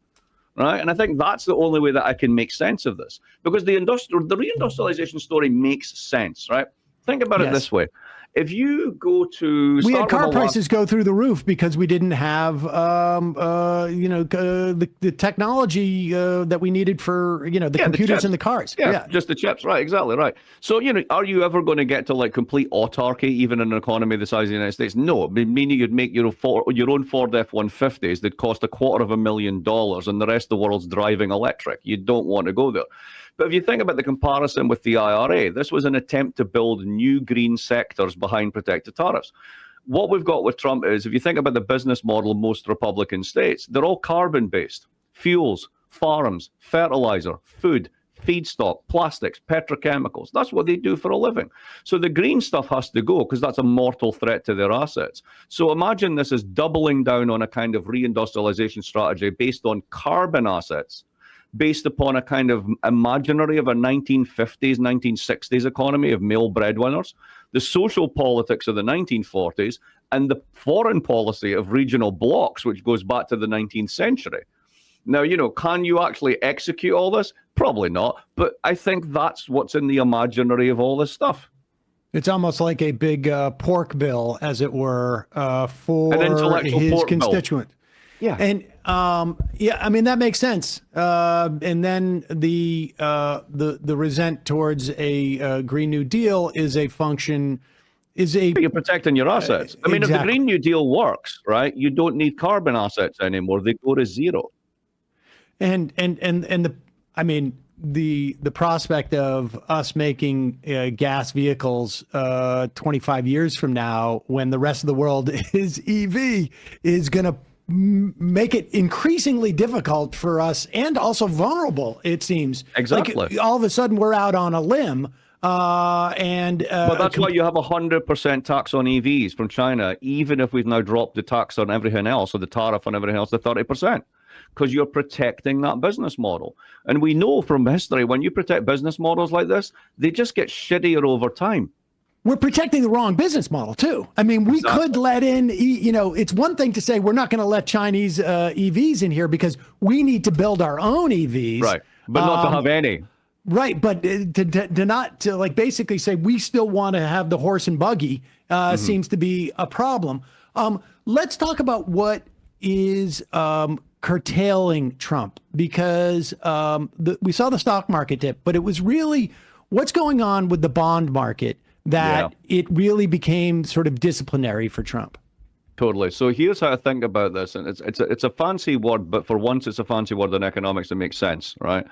right? And I think that's the only way that I can make sense of this, because the reindustrialization story makes sense, right? Think about it this way. If you go to... We had car prices go through the roof because we didn't have, the technology that we needed for, the computers in the cars. Yeah, just the chips. Right, exactly right. So, are you ever going to get to like complete autarky, even in an economy the size of the United States? No, meaning you'd make your own Ford F-150s that cost $250,000 and the rest of the world's driving electric. You don't want to go there. But if you think about the comparison with the IRA, this was an attempt to build new green sectors behind protected tariffs. What we've got with Trump is, if you think about the business model of most Republican states, they're all carbon-based. Fuels, farms, fertilizer, food, feedstock, plastics, petrochemicals. That's what they do for a living. So the green stuff has to go because that's a mortal threat to their assets. So imagine this is doubling down on a kind of reindustrialization strategy based on carbon assets, based upon a kind of imaginary of a 1950s, 1960s economy of male breadwinners, the social politics of the 1940s, and the foreign policy of regional blocs, which goes back to the 19th century. Now, can you actually execute all this? Probably not, but I think that's what's in the imaginary of all this stuff. It's almost like a big pork bill, as it were, for his constituent. Bill. Yeah. And that makes sense. And then the resent towards a Green New Deal is a function. But you're protecting your assets. I mean, if the Green New Deal works, right, you don't need carbon assets anymore. They go to zero. And the prospect of us making gas vehicles 25 years from now, when the rest of the world is EV, is going to make it increasingly difficult for us and also vulnerable, it seems. Exactly. Like, all of a sudden we're out on a limb. But that's why you have 100% tax on EVs from China, even if we've now dropped the tax on everything else, or the tariff on everything else to 30%, because you're protecting that business model. And we know from history, when you protect business models like this, they just get shittier over time. We're protecting the wrong business model, too. I mean, we could let in, it's one thing to say we're not going to let Chinese EVs in here because we need to build our own EVs. Right. But not to have any. Right, but to not to like basically say we still want to have the horse and buggy seems to be a problem. Let's talk about what is curtailing Trump, because we saw the stock market dip, but it was really what's going on with the bond market that it really became sort of disciplinary for Trump. Totally. So here's how I think about this, and it's a fancy word, but for once it's a fancy word in economics that makes sense, right?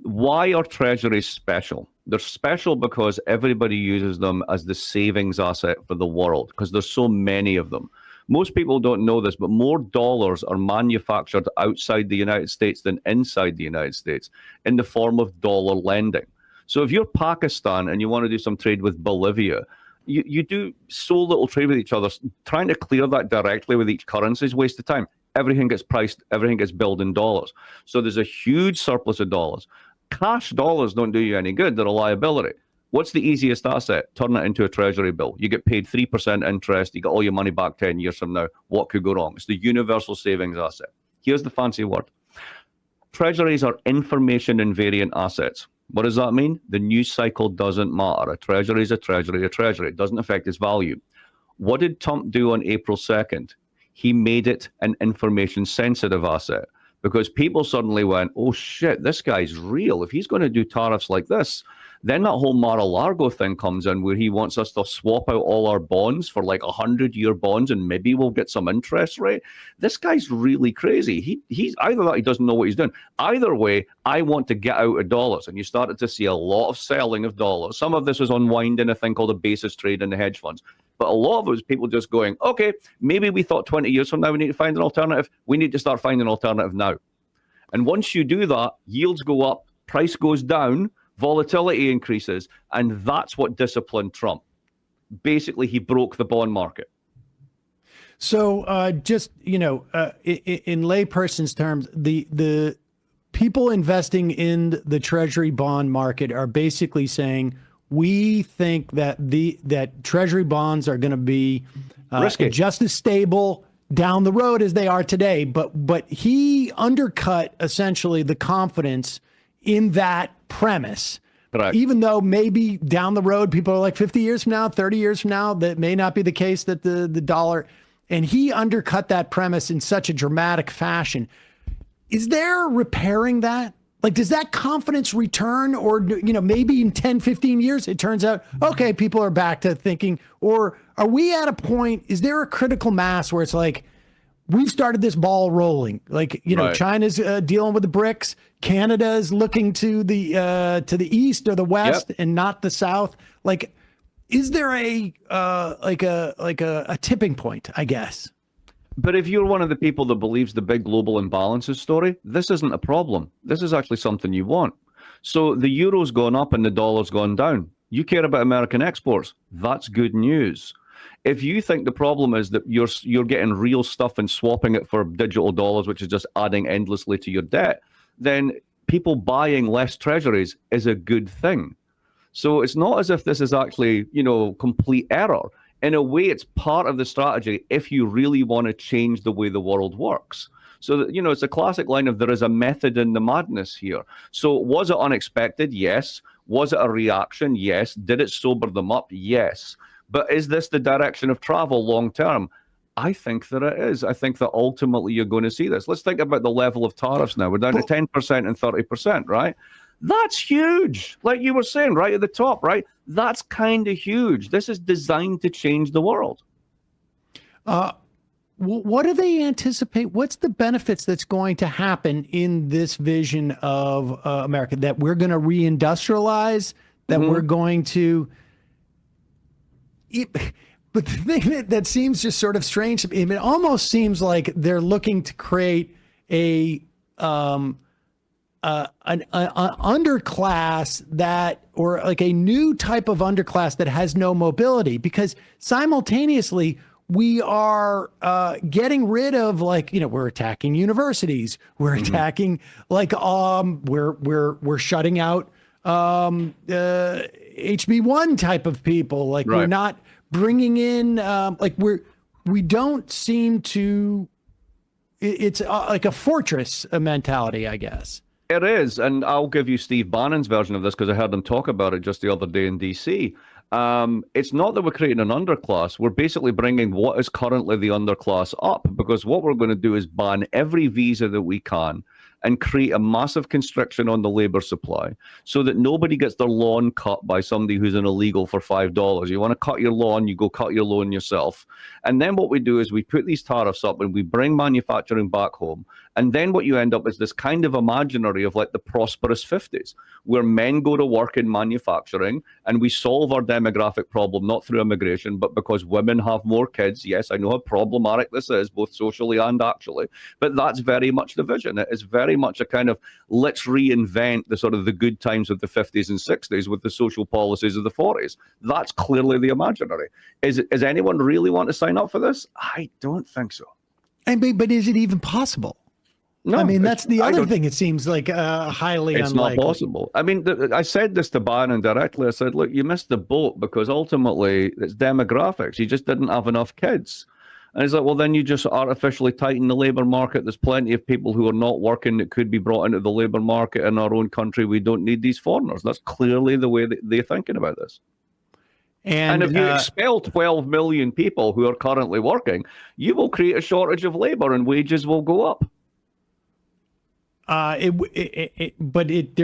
Why are treasuries special? They're special because everybody uses them as the savings asset for the world, because there's so many of them. Most people don't know this, but more dollars are manufactured outside the United States than inside the United States in the form of dollar lending. So if you're Pakistan and you want to do some trade with Bolivia, you do so little trade with each other. Trying to clear that directly with each currency is a waste of time. Everything gets priced, everything gets billed in dollars. So there's a huge surplus of dollars. Cash dollars don't do you any good. They're a liability. What's the easiest asset? Turn it into a treasury bill. You get paid 3% interest. You get all your money back 10 years from now. What could go wrong? It's the universal savings asset. Here's the fancy word. Treasuries are information invariant assets. What does that mean? The news cycle doesn't matter. A treasury is a treasury, a treasury. It doesn't affect its value. What did Trump do on April 2nd? He made it an information sensitive asset, because people suddenly went, oh shit, this guy's real. If he's going to do tariffs like this, then that whole Mar-a-Lago thing comes in where he wants us to swap out all our bonds for like 100-year bonds and maybe we'll get some interest rate. This guy's really crazy. He's either that he doesn't know what he's doing. Either way, I want to get out of dollars. And you started to see a lot of selling of dollars. Some of this was unwinding a thing called a basis trade in the hedge funds. But a lot of it was people just going, okay, maybe we thought 20 years from now we need to find an alternative. We need to start finding an alternative now. And once you do that, yields go up, price goes down, volatility increases, and that's what disciplined Trump. Basically, he broke the bond market. So just, in layperson's terms, the people investing in the treasury bond market are basically saying, we think that that treasury bonds are going to be just as stable down the road as they are today. But he undercut essentially the confidence in that premise. Correct. Even though maybe down the road, people are like 50 years from now, 30 years from now, that may not be the case, that the dollar, and he undercut that premise in such a dramatic fashion. Is there repairing that? Like, does that confidence return, or, maybe in 10, 15 years, it turns out, okay, people are back to thinking, or are we at a point, is there a critical mass where it's like, we've started this ball rolling? Like, right. China's dealing with the BRICS. Canada is looking to the east or the west, and not the south. Like, is there a tipping point, I guess? But if you're one of the people that believes the big global imbalances story, this isn't a problem. This is actually something you want. So the euro's gone up and the dollar's gone down. You care about American exports. That's good news. If you think the problem is that you're getting real stuff and swapping it for digital dollars, which is just adding endlessly to your debt, then people buying less treasuries is a good thing. So it's not as if this is actually, complete error. In a way, it's part of the strategy if you really want to change the way the world works. So, it's a classic line of there is a method in the madness here. So was it unexpected? Yes. Was it a reaction? Yes. Did it sober them up? Yes. But is this the direction of travel long term? I think that it is. I think that ultimately you're going to see this. Let's think about the level of tariffs now. We're down to 10% and 30%, right? That's huge. Like you were saying, right at the top, right? That's kind of huge. This is designed to change the world. What do they anticipate? What's the benefits that's going to happen in this vision of America? That we're going to reindustrialize, that we're going to... But the thing that seems just sort of strange, it almost seems like they're looking to create an underclass that, or like a new type of underclass that has no mobility, because simultaneously we are getting rid of, like, we're attacking universities, we're attacking, like, we're shutting out HB1 type of people, like right. We're not bringing in, we don't seem to, it's like a fortress mentality, I guess. It is, and I'll give you Steve Bannon's version of this because I heard him talk about it just the other day in DC. It's not that we're creating an underclass. We're basically bringing what is currently the underclass up, because what we're going to do is ban every visa that we can and create a massive constriction on the labor supply so that nobody gets their lawn cut by somebody who's an illegal for $5. You want to cut your lawn, you go cut your lawn yourself. And then what we do is we put these tariffs up and we bring manufacturing back home. And then what you end up is this kind of imaginary of like the prosperous 50s, where men go to work in manufacturing and we solve our demographic problem, not through immigration, but because women have more kids. Yes, I know how problematic this is, both socially and actually, but that's very much the vision. It is very much a kind of, let's reinvent the sort of the good times of the 50s and 60s with the social policies of the 40s. That's clearly the imaginary. Is anyone really want to sign up for this? I don't think so. But is it even possible? No, I mean, that's the other thing. It seems like highly it's unlikely. not possible. I mean, I said this to Bannon directly. I said, look, you missed the boat because ultimately it's demographics. You just didn't have enough kids. And he's like, well, then you just artificially tighten the labor market. There's plenty of people who are not working that could be brought into the labor market in our own country. We don't need these foreigners. That's clearly the way that they're thinking about this. And if you expel 12 million people who are currently working, you will create a shortage of labor and wages will go up. It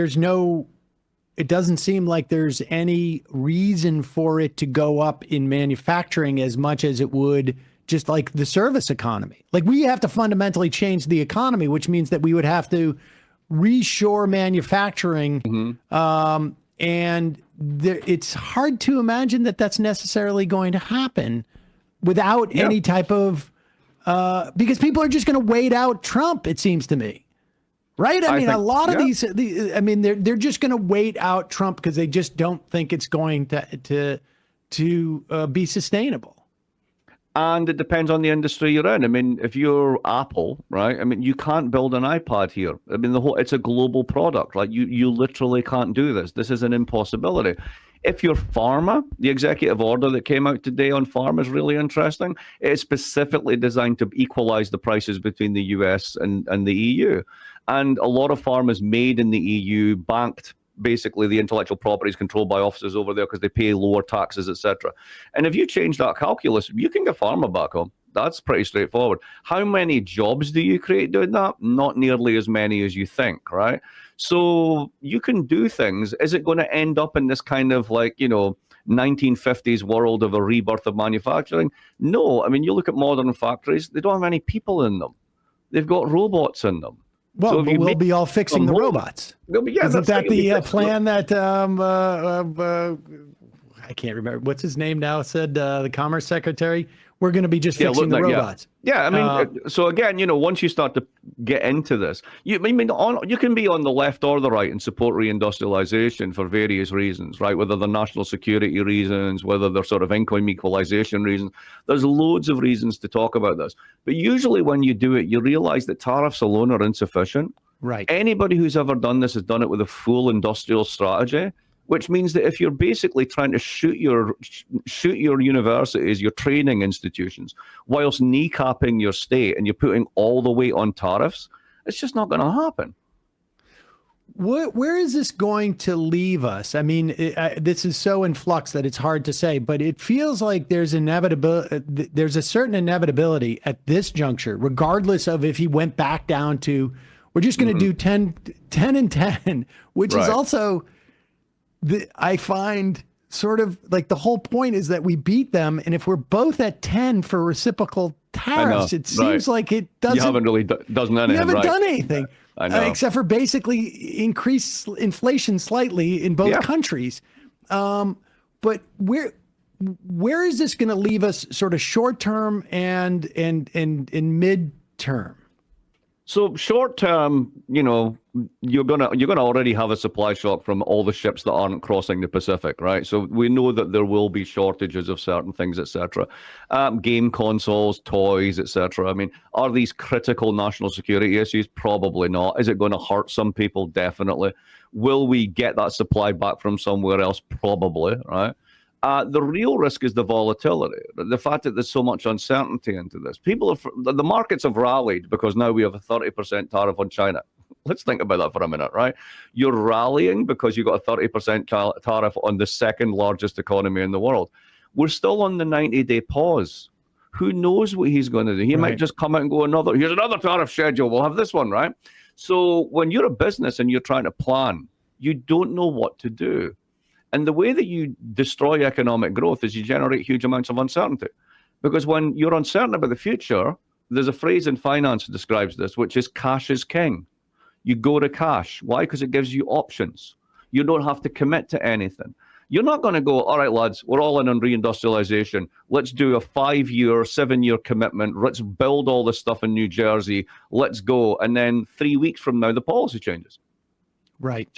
doesn't seem like there's any reason for it to go up in manufacturing as much as it would just like the service economy. Like we have to fundamentally change the economy, which means that we would have to reshore manufacturing. Mm-hmm. And it's hard to imagine that that's necessarily going to happen without any type of, because people are just going to wait out Trump, it seems to me. Right? I mean, a lot of these, they're just going to wait out Trump because they just don't think it's going to be sustainable. And it depends on the industry you're in. I mean, if you're Apple, right? I mean, you can't build an iPad here. I mean, it's a global product, right? You literally can't do this. This is an impossibility. If you're pharma, the executive order that came out today on pharma is really interesting. It's specifically designed to equalize the prices between the US and the EU. And a lot of pharma made in the EU banked basically the intellectual property is controlled by offices over there because they pay lower taxes, etc. And if you change that calculus, you can get pharma back home. That's pretty straightforward. How many jobs do you create doing that? Not nearly as many as you think, right? So you can do things. Is it going to end up in this kind of like, 1950s world of a rebirth of manufacturing? No. I mean, you look at modern factories, they don't have any people in them. They've got robots in them. Well, so we'll be all fixing the robots. Isn't that the plan that I can't remember what's his name now said, the Commerce Secretary? We're going to be just fixing the robots. Yeah, I mean, so again, once you start to get into this, you can be on the left or the right and support reindustrialization for various reasons, right? Whether they're national security reasons, whether they're sort of income equalization reasons. There's loads of reasons to talk about this. But usually when you do it, you realize that tariffs alone are insufficient. Right. Anybody who's ever done this has done it with a full industrial strategy, which means that if you're basically trying to shoot your universities, your training institutions, whilst kneecapping your state and you're putting all the weight on tariffs, it's just not going to happen. Where is this going to leave us? I mean, this is so in flux that it's hard to say, but it feels like there's a certain inevitability at this juncture, regardless of if he went back down to, we're just going to do 10 and 10, which is also... I find sort of like the whole point is that we beat them. And if we're both at 10 for reciprocal tariffs, it seems like it doesn't. You haven't really done anything. You haven't done anything. I know. Except for basically increase inflation slightly in both countries. But where is this going to leave us sort of short term and mid term? So short term, you're gonna already have a supply shock from all the ships that aren't crossing the Pacific, right? So we know that there will be shortages of certain things, etc. Game consoles, toys, etc. I mean, are these critical national security issues? Probably not. Is it going to hurt some people? Definitely. Will we get that supply back from somewhere else? Probably, right? The real risk is the volatility, the fact that there's so much uncertainty into this. The markets have rallied because now we have a 30% tariff on China. Let's think about that for a minute, right? You're rallying because you got a 30% tariff on the second largest economy in the world. We're still on the 90-day pause. Who knows what he's going to do? He might just come out and go, here's another tariff schedule. We'll have this one, right? So when you're a business and you're trying to plan, you don't know what to do. And the way that you destroy economic growth is you generate huge amounts of uncertainty. Because when you're uncertain about the future, there's a phrase in finance that describes this, which is cash is king. You go to cash. Why? Because it gives you options. You don't have to commit to anything. You're not going to go, all right, lads, we're all in on reindustrialization. Let's do a 5-year, 7-year commitment. Let's build all this stuff in New Jersey. Let's go. And then 3 weeks from now, the policy changes. Right.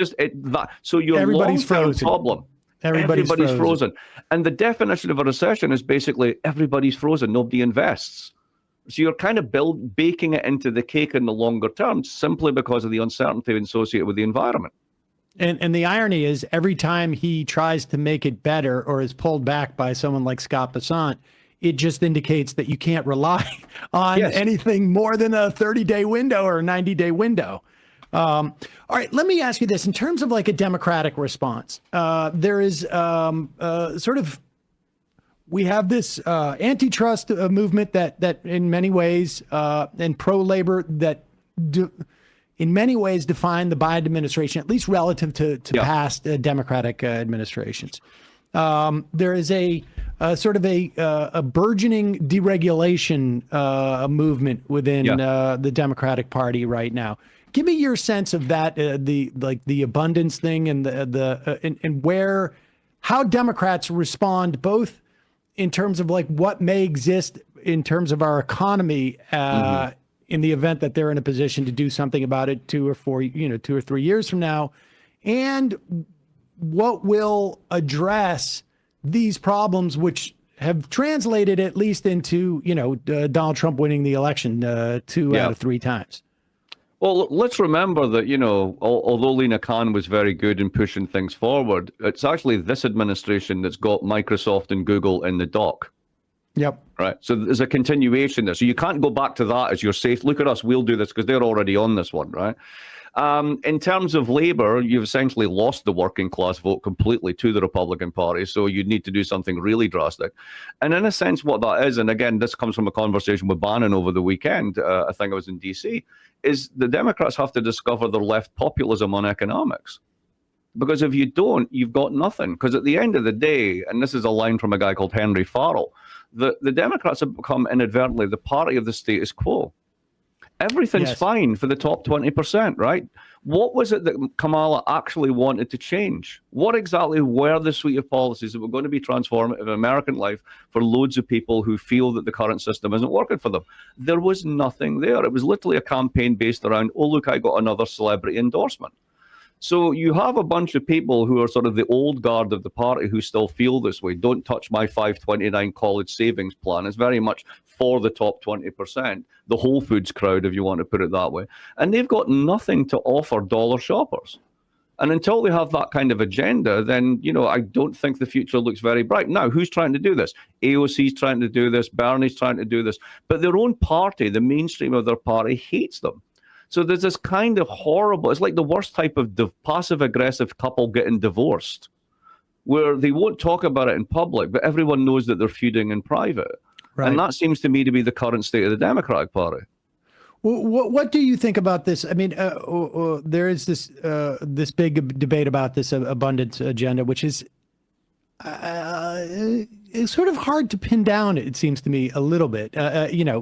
So your Everybody's frozen. problem. Everybody's frozen. And the definition of a recession is basically everybody's frozen. Nobody invests. So you're kind of baking it into the cake in the longer term simply because of the uncertainty associated with the environment. And the irony is every time he tries to make it better or is pulled back by someone like Scott Bessant, it just indicates that you can't rely on anything more than a 30-day window or a 90-day window. All right, let me ask you this. In terms of like a democratic response, there is we have this antitrust movement that in many ways and pro-labor that in many ways define the Biden administration, at least relative to past Democratic administrations. There is a burgeoning deregulation movement within the Democratic Party right now. Give me your sense of that, the abundance thing and how Democrats respond both in terms of like what may exist in terms of our economy in the event that they're in a position to do something about it 2 or 3 years from now, and what will address these problems, which have translated at least into, Donald Trump winning the election 2 out of 3 times. Well, let's remember that, although Lena Khan was very good in pushing things forward, it's actually this administration that's got Microsoft and Google in the dock. Yep. Right. So there's a continuation there. So you can't go back to that as your safe. Look at us. We'll do this because they're already on this one. Right. In terms of labor, you've essentially lost the working class vote completely to the Republican Party. So you need to do something really drastic. And in a sense, what that is, and again, this comes from a conversation with Bannon over the weekend, I think I was in D.C., is the Democrats have to discover their left populism on economics. Because if you don't, you've got nothing. Because at the end of the day, and this is a line from a guy called Henry Farrell, the Democrats have become inadvertently the party of the status quo. Everything's fine for the top 20%, right? What was it that Kamala actually wanted to change? What exactly were the suite of policies that were going to be transformative in American life for loads of people who feel that the current system isn't working for them? There was nothing there. It was literally a campaign based around, oh, look, I got another celebrity endorsement. So you have a bunch of people who are sort of the old guard of the party who still feel this way. Don't touch my 529 college savings plan. It's very much for the top 20%, the Whole Foods crowd, if you want to put it that way. And they've got nothing to offer dollar shoppers. And until they have that kind of agenda, then, I don't think the future looks very bright. Now, who's trying to do this? AOC's trying to do this. Bernie's trying to do this. But their own party, the mainstream of their party, hates them. So there's this kind of horrible, it's like the worst type of passive-aggressive couple getting divorced, where they won't talk about it in public, but everyone knows that they're feuding in private. Right. And that seems to me to be the current state of the Democratic Party. Well, what do you think about this? I mean, there is this big debate about this abundance agenda, which is it's sort of hard to pin down, it seems to me, a little bit.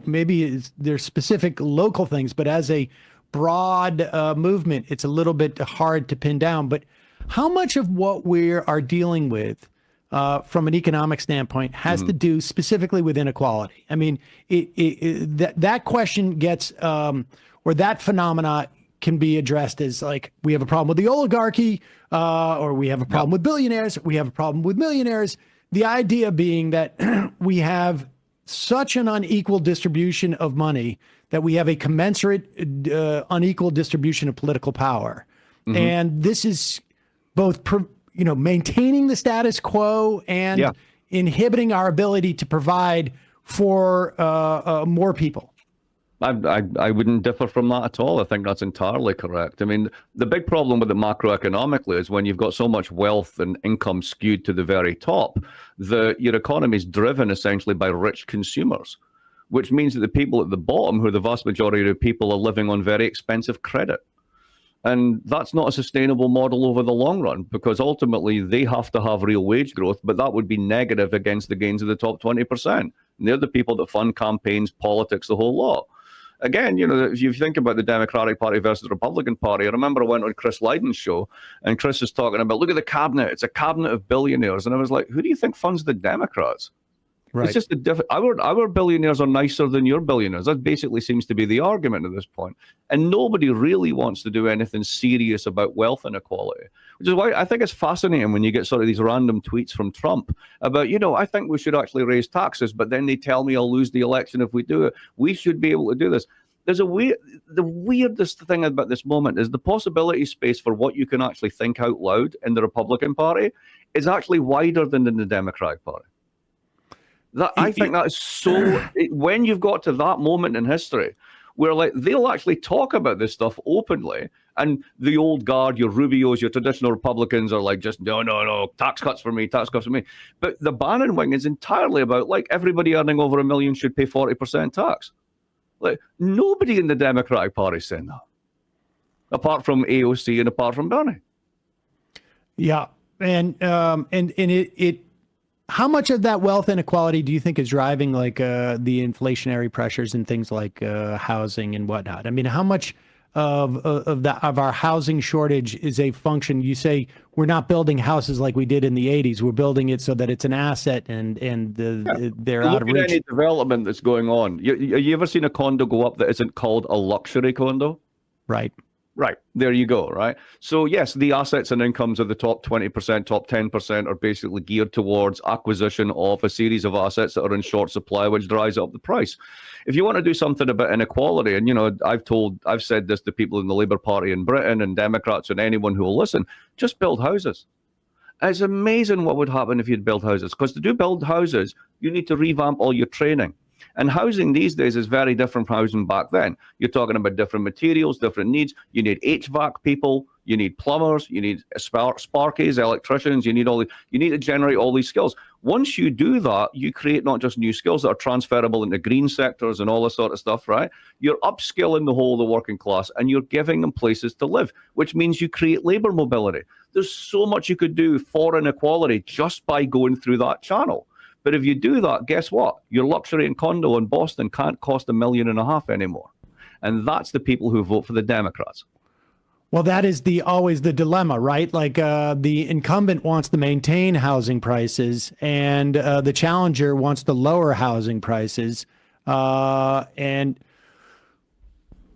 Maybe there's specific local things, but as a broad movement, it's a little bit hard to pin down. But how much of what we are dealing with from an economic standpoint has to do specifically with inequality? I mean, that question gets, or that phenomena can be addressed as like, we have a problem with the oligarchy, or we have a problem with billionaires, we have a problem with millionaires. The idea being that we have such an unequal distribution of money that we have a commensurate unequal distribution of political power. And this is both, maintaining the status quo and inhibiting our ability to provide for more people. I wouldn't differ from that at all. I think that's entirely correct. I mean, the big problem with it macroeconomically is when you've got so much wealth and income skewed to the very top, your economy is driven essentially by rich consumers, which means that the people at the bottom, who are the vast majority of people, are living on very expensive credit. And that's not a sustainable model over the long run, because ultimately they have to have real wage growth, but that would be negative against the gains of the top 20%. And they're the people that fund campaigns, politics, the whole lot. Again, if you think about the Democratic Party versus the Republican Party, I remember I went on Chris Lydon's show, and Chris was talking about, look at the cabinet. It's a cabinet of billionaires. And I was like, who do you think funds the Democrats? Right. It's just our billionaires are nicer than your billionaires. That basically seems to be the argument at this point. And nobody really wants to do anything serious about wealth inequality, which is why I think it's fascinating when you get sort of these random tweets from Trump about, I think we should actually raise taxes, but then they tell me I'll lose the election if we do it. We should be able to do this. The weirdest thing about this moment is the possibility space for what you can actually think out loud in the Republican Party is actually wider than in the Democratic Party. I think that is so. When you've got to that moment in history where they'll actually talk about this stuff openly, and the old guard, your Rubios, your traditional Republicans are like, just no, tax cuts for me. But the Bannon wing is entirely about everybody earning over $1 million should pay 40% tax. Nobody in the Democratic Party is saying that, apart from AOC and apart from Bernie. Yeah, and it. How much of that wealth inequality do you think is driving the inflationary pressures and things like housing and whatnot? I mean, how much of our housing shortage is a function? You say we're not building houses like we did in the 80s. We're building it so that it's an asset they're out of reach. Look at any development that's going on. You ever seen a condo go up that isn't called a luxury condo? Right. Right. There you go. Right. So, yes, the assets and incomes of the top 20%, top 10% are basically geared towards acquisition of a series of assets that are in short supply, which drives up the price. If you want to do something about inequality, and, I've said this to people in the Labour Party in Britain and Democrats and anyone who will listen, just build houses. It's amazing what would happen if you'd build houses, because to build houses, you need to revamp all your training. And housing these days is very different from housing back then. You're talking about different materials, different needs. You need HVAC people, you need plumbers, you need sparkies, electricians, you need to generate all these skills. Once you do that, you create not just new skills that are transferable into green sectors and all this sort of stuff, right? You're upskilling the whole of the working class and you're giving them places to live, which means you create labor mobility. There's so much you could do for inequality just by going through that channel. But if you do that, guess what? Your luxury and condo in Boston can't cost $1.5 million anymore. And that's the people who vote for the Democrats. Well, that is always the dilemma, right? The incumbent wants to maintain housing prices and the challenger wants to lower housing prices. And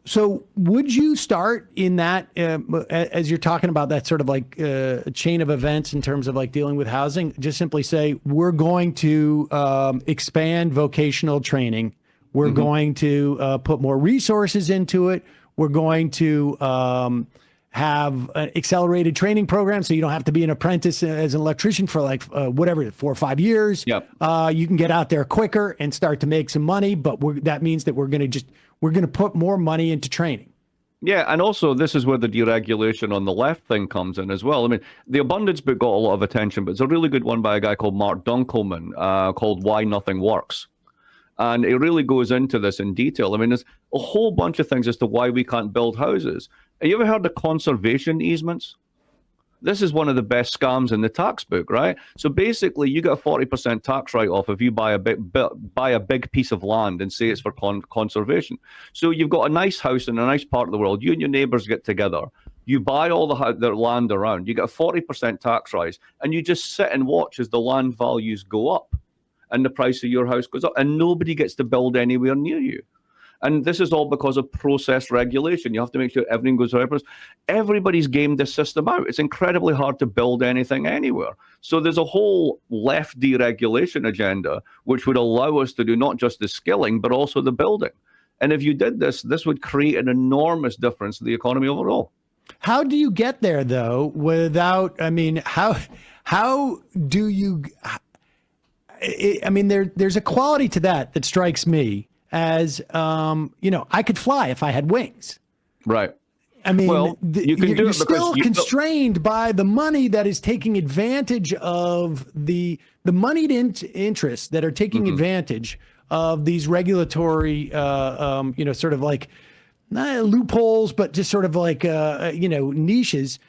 so would you start in that, as you're talking about that sort of chain of events in terms of dealing with housing, just simply say, we're going to expand vocational training. We're going to put more resources into it. We're going to have an accelerated training program so you don't have to be an apprentice as an electrician for 4 or 5 years. Yep. You can get out there quicker and start to make some money, but that means that we're going to put more money into training. Yeah, and also this is where the deregulation on the left thing comes in as well. I mean, the abundance book got a lot of attention, but it's a really good one by a guy called Mark Dunkelman called Why Nothing Works. And it really goes into this in detail. I mean, there's a whole bunch of things as to why we can't build houses. Have you ever heard of conservation easements? This is one of the best scams in the tax book, right? So basically, you get a 40% tax write-off if you buy a big piece of land and say it's for conservation. So you've got a nice house in a nice part of the world. You and your neighbors get together. You buy all the land around. You get a 40% tax rise, and you just sit and watch as the land values go up and the price of your house goes up, and nobody gets to build anywhere near you. And this is all because of process regulation. You have to make sure everything goes right. Everybody's gamed this system out. It's incredibly hard to build anything anywhere. So there's a whole left deregulation agenda, which would allow us to do not just the skilling, but also the building. And if you did this, this would create an enormous difference to the economy overall. How do you get there, though, without, how do you, there's a quality to that strikes me as, I could fly if I had wings. Right. I mean, well, you can do you're it because still constrained by the money that is taking advantage of the moneyed interests that are taking advantage of these regulatory, sort of like not loopholes, but just sort of like, niches.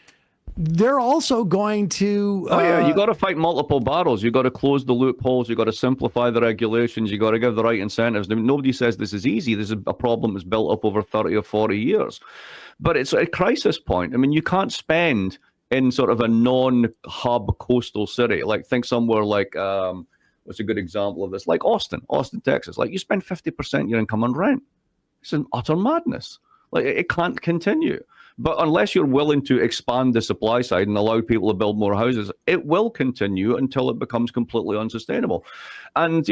They're also going to. You got to fight multiple battles. You got to close the loopholes. You got to simplify the regulations. You got to give the right incentives. I mean, nobody says this is easy. This is a problem that's built up over 30 or 40 years. But it's a crisis point. I mean, you can't spend in sort of a non-hub coastal city. Like, think somewhere like, what's a good example of this? Like Austin, Texas. Like, you spend 50% of your income on rent. It's an utter madness. Like, it can't continue. But unless you're willing to expand the supply side and allow people to build more houses, it will continue until it becomes completely unsustainable. And,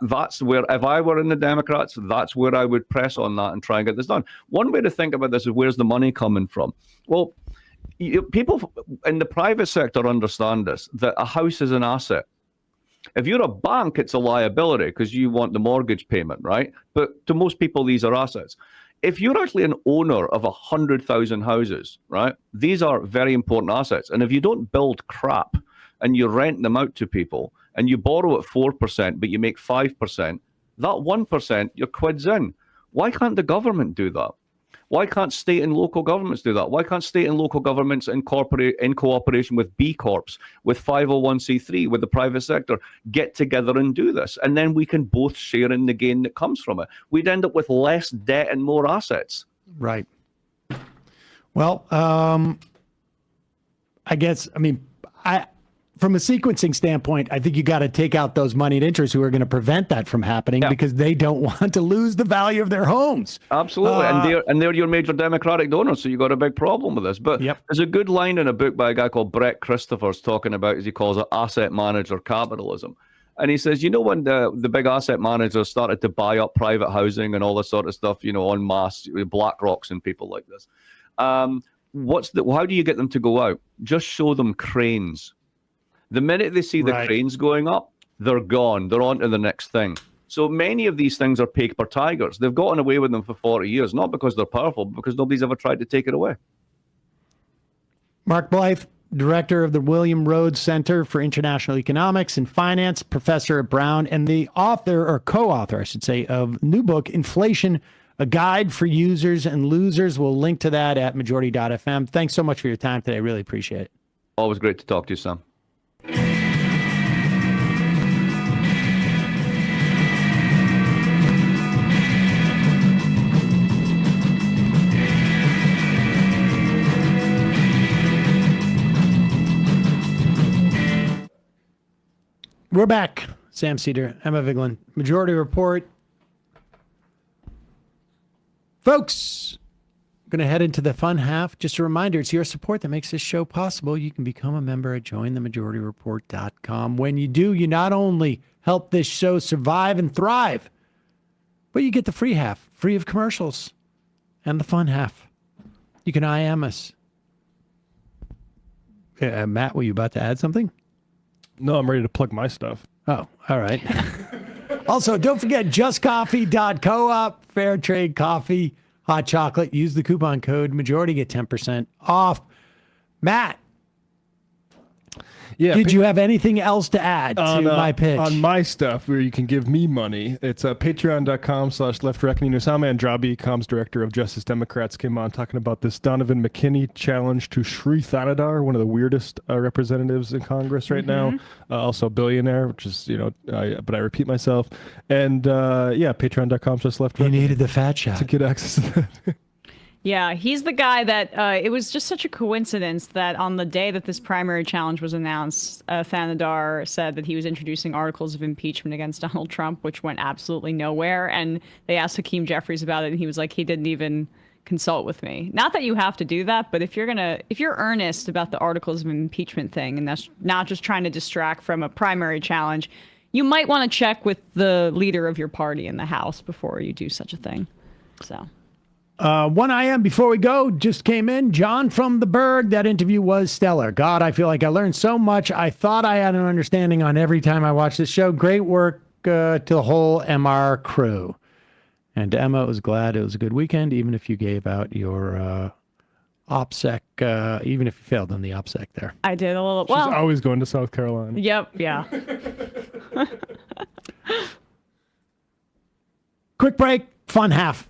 that's where, if I were in the Democrats, that's where I would press on that and try and get this done. One way to think about this is, where's the money coming from? Well, people in the private sector understand this, that a house is an asset. If you're a bank, it's a liability because you want the mortgage payment, right? But to most people, these are assets. If you're actually an owner of 100,000 houses, right, these are very important assets. And if you don't build crap and you rent them out to people and you borrow at 4%, but you make 5%, that 1%, your quid's in. Why can't the government do that? Why can't state and local governments do that? Why can't state and local governments incorporate in cooperation with B Corps, with 501c3, with the private sector, get together and do this? And then we can both share in the gain that comes from it. We'd end up with less debt and more assets. Right. Well, from a sequencing standpoint, I think you got to take out those moneyed interests who are going to prevent that from happening because they don't want to lose the value of their homes. Absolutely. And they're your major Democratic donors, so you got a big problem with this. But there's a good line in a book by a guy called Brett Christophers talking about, as he calls it, asset manager capitalism. And he says, when the big asset managers started to buy up private housing and all this sort of stuff, en masse, BlackRocks and people like this, how do you get them to go out? Just show them cranes. The minute they see the cranes going up, they're gone. They're on to the next thing. So many of these things are paper tigers. They've gotten away with them for 40 years, not because they're powerful, but because nobody's ever tried to take it away. Mark Blyth, director of the William Rhodes Center for International Economics and Finance, professor at Brown, and the author, or co-author, I should say, of new book, Inflation, A Guide for Users and Losers. We'll link to that at majority.fm. Thanks so much for your time today. I really appreciate it. Always great to talk to you, Sam. We're back. Sam Seder, Emma Vigeland, Majority Report. Folks, I'm going to head into the fun half. Just a reminder, it's your support that makes this show possible. You can become a member at jointhemajorityreport.com. When you do, you not only help this show survive and thrive, but you get the free half, free of commercials, and the fun half. You can IM us. Matt, were you about to add something? No, I'm ready to plug my stuff. Oh, all right. Also, don't forget justcoffee.coop, fair trade coffee, hot chocolate. Use the coupon code majority, get 10% off. Matt, did you have anything else to add to my pitch? On my stuff, where you can give me money, it's patreon.com/leftreckoning. Osama Andrabi, comms director of Justice Democrats, came on talking about this Donovan McKinney challenge to Sri Thanadar, one of the weirdest representatives in Congress right now. Also a billionaire, which is, but I repeat myself. And patreon.com/leftreckoning. You needed the fat shot to get access to that. Yeah, he's the guy that it was just such a coincidence that on the day that this primary challenge was announced, Thanadar said that he was introducing articles of impeachment against Donald Trump, which went absolutely nowhere. And they asked Hakeem Jeffries about it, and he was like, he didn't even consult with me. Not that you have to do that, but if you're earnest about the articles of impeachment thing, and that's not just trying to distract from a primary challenge, you might want to check with the leader of your party in the House before you do such a thing. So. 1 a.m. before we go, just came in. John from the Berg. That interview was stellar. God, I feel like I learned so much. I thought I had an understanding on every time I watched this show. Great work to the whole MR crew. And Emma was glad it was a good weekend, even if you gave out your OPSEC, even if you failed on the OPSEC there. I did a little. She's Well, always going to South Carolina. yep, yeah. Quick break, fun half.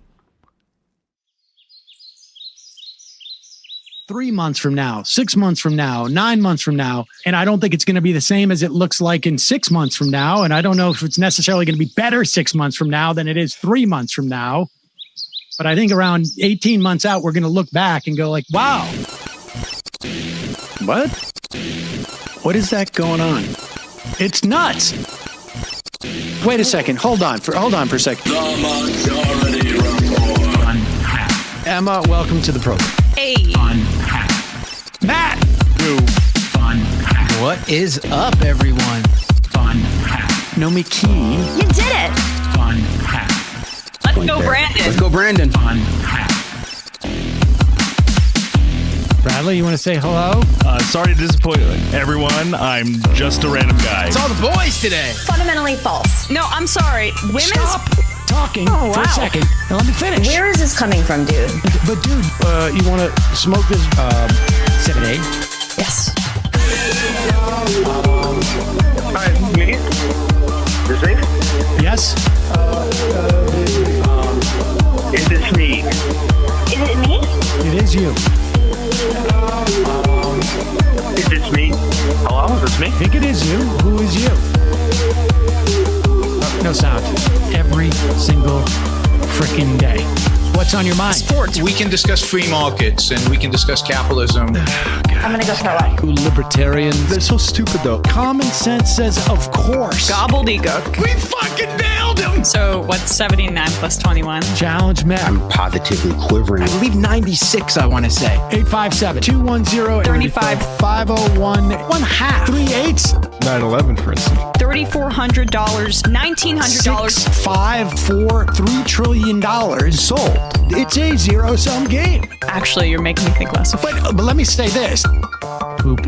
3 months from now, 6 months from now, 9 months from now. And I don't think it's going to be the same as it looks like in 6 months from now. And I don't know if it's necessarily going to be better 6 months from now than it is 3 months from now. But I think around 18 months out, we're going to look back and go like, wow. What? What is that going on? It's nuts. Wait a second. Hold on for a second. The Majority Report. Emma, welcome to the program. Hey. Matt. What is up, everyone? Nomi Key. You did it. Let's go, Brandon. Let's go, Brandon. Bradley, you want to say hello? Sorry to disappoint everyone. I'm just a random guy. It's all the boys today. Fundamentally false. No, I'm sorry. Women's. Stop talking Oh, for wow. a second and let me finish. Where is this coming from, dude? But dude, you want to smoke this 7A? Yes. Hi, me? Is it? Yes. Is this me? Is it me? It is you. Is this me? Hello? Is this me? I think it is you. Who is you? No sound. Every single freaking day. What's on your mind? Sports. We can discuss free markets and we can discuss capitalism. I'm gonna go throw up. Who libertarians? They're so stupid though. Common sense says, of course. Gobbledygook. We fucking nailed him. So what's 79 plus 21? Challenge Matt. I'm positively quivering. I believe 96, I want to say. 857-210-35 501 1 half 3 8s 9/11, for instance. $3,400, $1,900. 6 5 4 $3 trillion sold. It's a zero-sum game. Actually, you're making me think less of But let me say this. Poop.